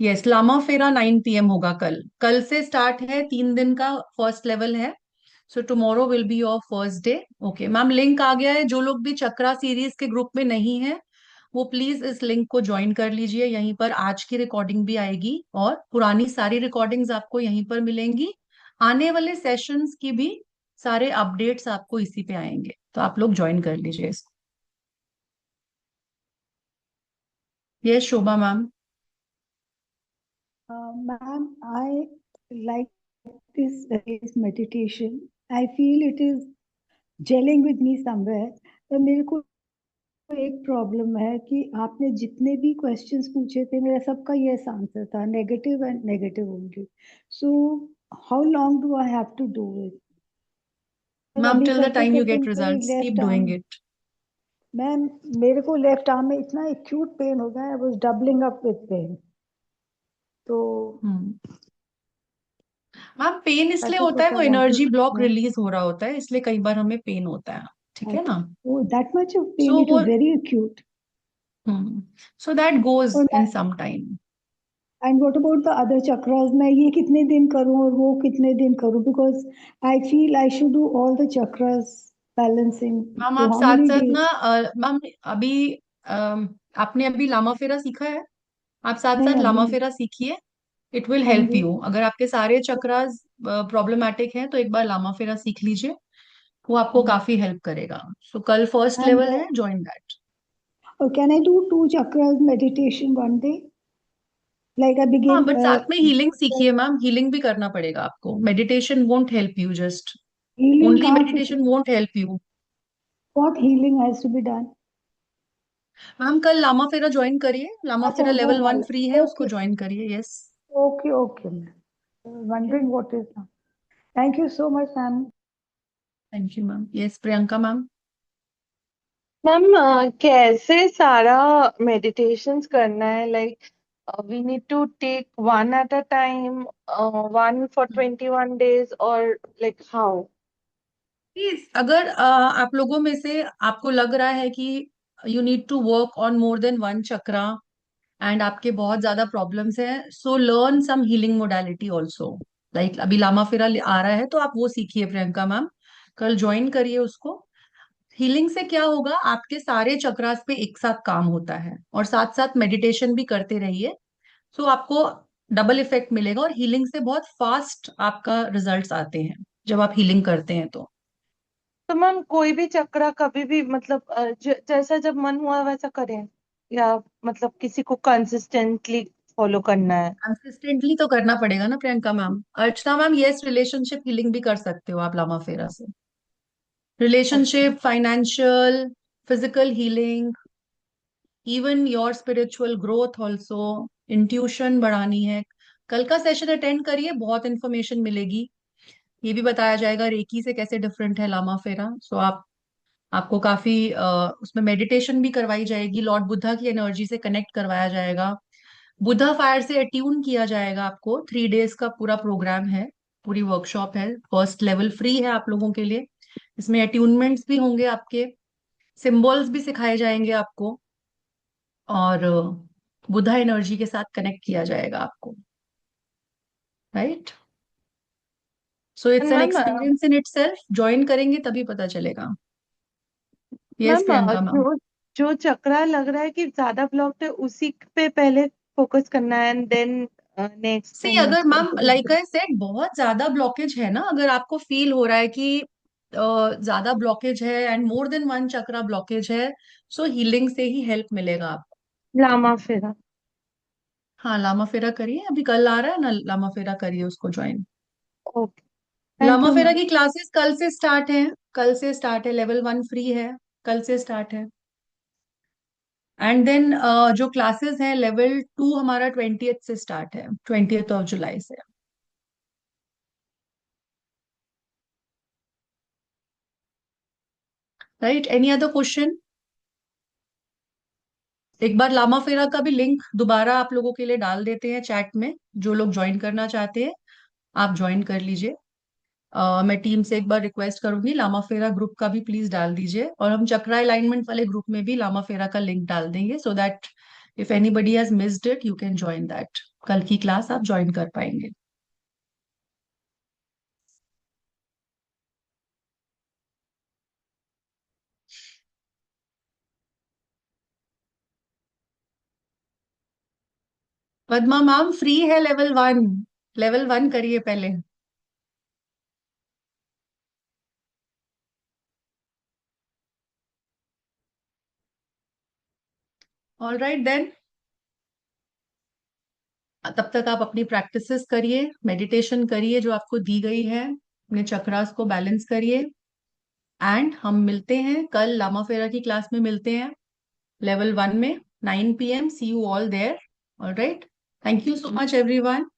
यस, लामा फेरा 9 PM होगा कल। कल से स्टार्ट है, 3 दिन का फर्स्ट लेवल है। So tomorrow will be your first day. Okay ma'am, link आ गया है। जो लोग भी चक्रा सीरीज के ग्रुप में नहीं है वो प्लीज इस लिंक को ज्वाइन कर लीजिए। यहीं पर आज की रिकॉर्डिंग भी आएगी और पुरानी सारी रिकॉर्डिंग्स आपको यहीं पर मिलेंगी। आने वाले सेशंस की भी सारे अपडेट्स आपको इसी पे आएंगे, तो आप लोग ज्वाइन कर लीजिए इसको। Yes Shobha ma'am. Ma'am, I like this meditation. I feel it is gelling with me somewhere. पर मेरे को एक प्रॉब्लम है कि आपने जितने भी क्वेश्चंस पूछे थे मेरा सबका यस आंसर था, negative and negative only. So how long do I have to do it? Ma'am अभी टिल द करते टाइम यू करते गेट मेरे results keep left arm, doing it. Ma'am मेरे को लेफ्ट आर्म में इतना एक्यूट पेन हो गया, I was doubling up with pain. तो मैम पेन दैट इसलिए इज होता है, व्हाट वो I energy wanted block no. Release हो रहा होता है, इसलिए कई बार हमें पेन होता है। ठीक है ना? Oh, that much of so pain, it वो was very acute. So that goes और in some time. And what about the other chakras, मैं ये कितने दिन करूं और वो कितने दिन करूं? Because I feel I should do all the chakras balancing. Ma'am तो आप हाउ साथ मेनी साथ ना डेज? मैम अभी आपने अभी लामा फेरा सीखा है? आप साथ नहीं, साथ अभी लामा नहीं। फेरा सीखिए। इट विल हाँ हेल्प जी। यू। अगर आपके सारे चक्रास प्रॉब्लमेटिक हैं तो एक बार लामा फेरा सीख लीजिए, वो आपको काफी हेल्प करेगा। सो कल फर्स्ट एंड लेवल है, join that. Can I do 2 chakras meditation one day? Like I हाँ बिगिन बट साथ में हीलिंग सीखिए मैम, हीलिंग भी करना पड़ेगा आपको। Meditation won't help you, just healing only कहाँ सीखे? Meditation won't help you. What healing has to be done? Ma'am कल लामा फेरा ज्वाइन करिए, लामा अच्छा, फेरा वो लेवल 1 वाला। फ्री है, उसको ओके ज्वाइन करिए। Yes. Okay okay ma'am, wondering what is that. Thank you so much ma'am. Thank you ma'am. Yes Priyanka ma'am. Ma'am कैसे सारा मेडिटेशंस करना है? Like we need to take one at a time, one for 21 days, और like how? Please अगर आप लोगों में से आपको लग रहा है कि you need to work on more than one chakra and आपके बहुत ज्यादा प्रॉब्लम्स हैं, so learn some healing modality also. Like अभी लामा फिरा आ रहा है तो आप वो सीखिए प्रियंका मैम, कल ज्वाइन करिए उसको। हीलिंग से क्या होगा, आपके सारे चक्रास पे एक साथ काम होता है और साथ साथ मेडिटेशन भी करते रहिए। सो आपको डबल इफेक्ट मिलेगा और हीलिंग से बहुत फास्ट आपका रिजल्ट्स आते हैं जब आप हीलिंग करते हैं तो। तो मैम कोई भी चक्रा कभी भी मतलब जैसा जब मन हुआ वैसा करें, या मतलब किसी को कंसिस्टेंटली फॉलो करना है? कंसिस्टेंटली तो करना पड़ेगा ना प्रियंका मैम। अर्चना मैम, यस रिलेशनशिप हीलिंग भी कर सकते हो आप लामा फेरा से। Okay. Relationship, financial, physical healing, even your spiritual growth also, intuition बढ़ानी है। कल का सेशन अटेंड करिए, बहुत इंफॉर्मेशन मिलेगी। ये भी बताया जाएगा रेकी से कैसे डिफरेंट है लामा फेरा। सो आपको काफी उसमें मेडिटेशन भी करवाई जाएगी, लॉर्ड बुद्धा की एनर्जी से कनेक्ट करवाया जाएगा, बुद्धा फायर से अट्यून किया जाएगा आपको। 3 डेज का पूरा प्रोग्राम है, पूरी वर्कशॉप है। फर्स्ट लेवल फ्री है आप लोगों के लिए। इसमें अट्यूनमेंट्स भी होंगे आपके, सिंबल्स भी सिखाए जाएंगे आपको, और बुद्धा एनर्जी के साथ कनेक्ट किया जाएगा आपको। Right? So it's an ma'am experience in itself. Join करेंगे तभी पता चलेगा। Yes ma'am Priyanka ma'am. जो जो चक्रा लग रहा है कि ज्यादा ब्लॉक्ड है, उसी पे पहले फोकस करना है, and then next see and अगर नेक्स्ट मैम ऐसे? लाइक आई सेड बहुत ज्यादा ब्लॉकेज है ना, अगर आपको फील हो रहा है कि ज्यादा ब्लॉकेज है and more than one chakra blockage है, सो हीलिंग से ही हेल्प मिलेगा आपको। लामा फेरा। हाँ लामा फेरा करिए, अभी कल आ रहा है ना लामा फेरा, करिए उसको ज्वाइन। Okay, thank Lama you Fera ma'am. की क्लासेस कल से स्टार्ट है, कल से स्टार्ट है, लेवल 1 फ्री है, कल से स्टार्ट है। एंड देन जो क्लासेस हैं लेवल 2 हमारा 20th से स्टार्ट है, 20th ऑफ जुलाई से। Right, any other question? एक बार लामा फेरा का भी लिंक दोबारा आप लोगों के लिए डाल देते हैं चैट में, जो लोग ज्वाइन करना चाहते हैं आप ज्वाइन कर लीजिए। मैं टीम से एक बार रिक्वेस्ट करूंगी, लामा फेरा ग्रुप का भी प्लीज डाल दीजिए, और हम चक्रा अलाइनमेंट वाले ग्रुप में भी लामा फेरा का लिंक डाल देंगे, so that if anybody has missed it you can join that, कल की क्लास आप ज्वाइन कर पाएंगे। पद्मा मैम फ्री है लेवल 1, लेवल 1 करिए पहले। ऑल राइट देन, तब तक आप अपनी प्रैक्टिसेस करिए, मेडिटेशन करिए जो आपको दी गई है, अपने चक्रास को बैलेंस करिए, एंड हम मिलते हैं कल लामा फेरा की क्लास में, मिलते हैं लेवल 1 में 9 PM। See you all there. All right, thank you so much everyone.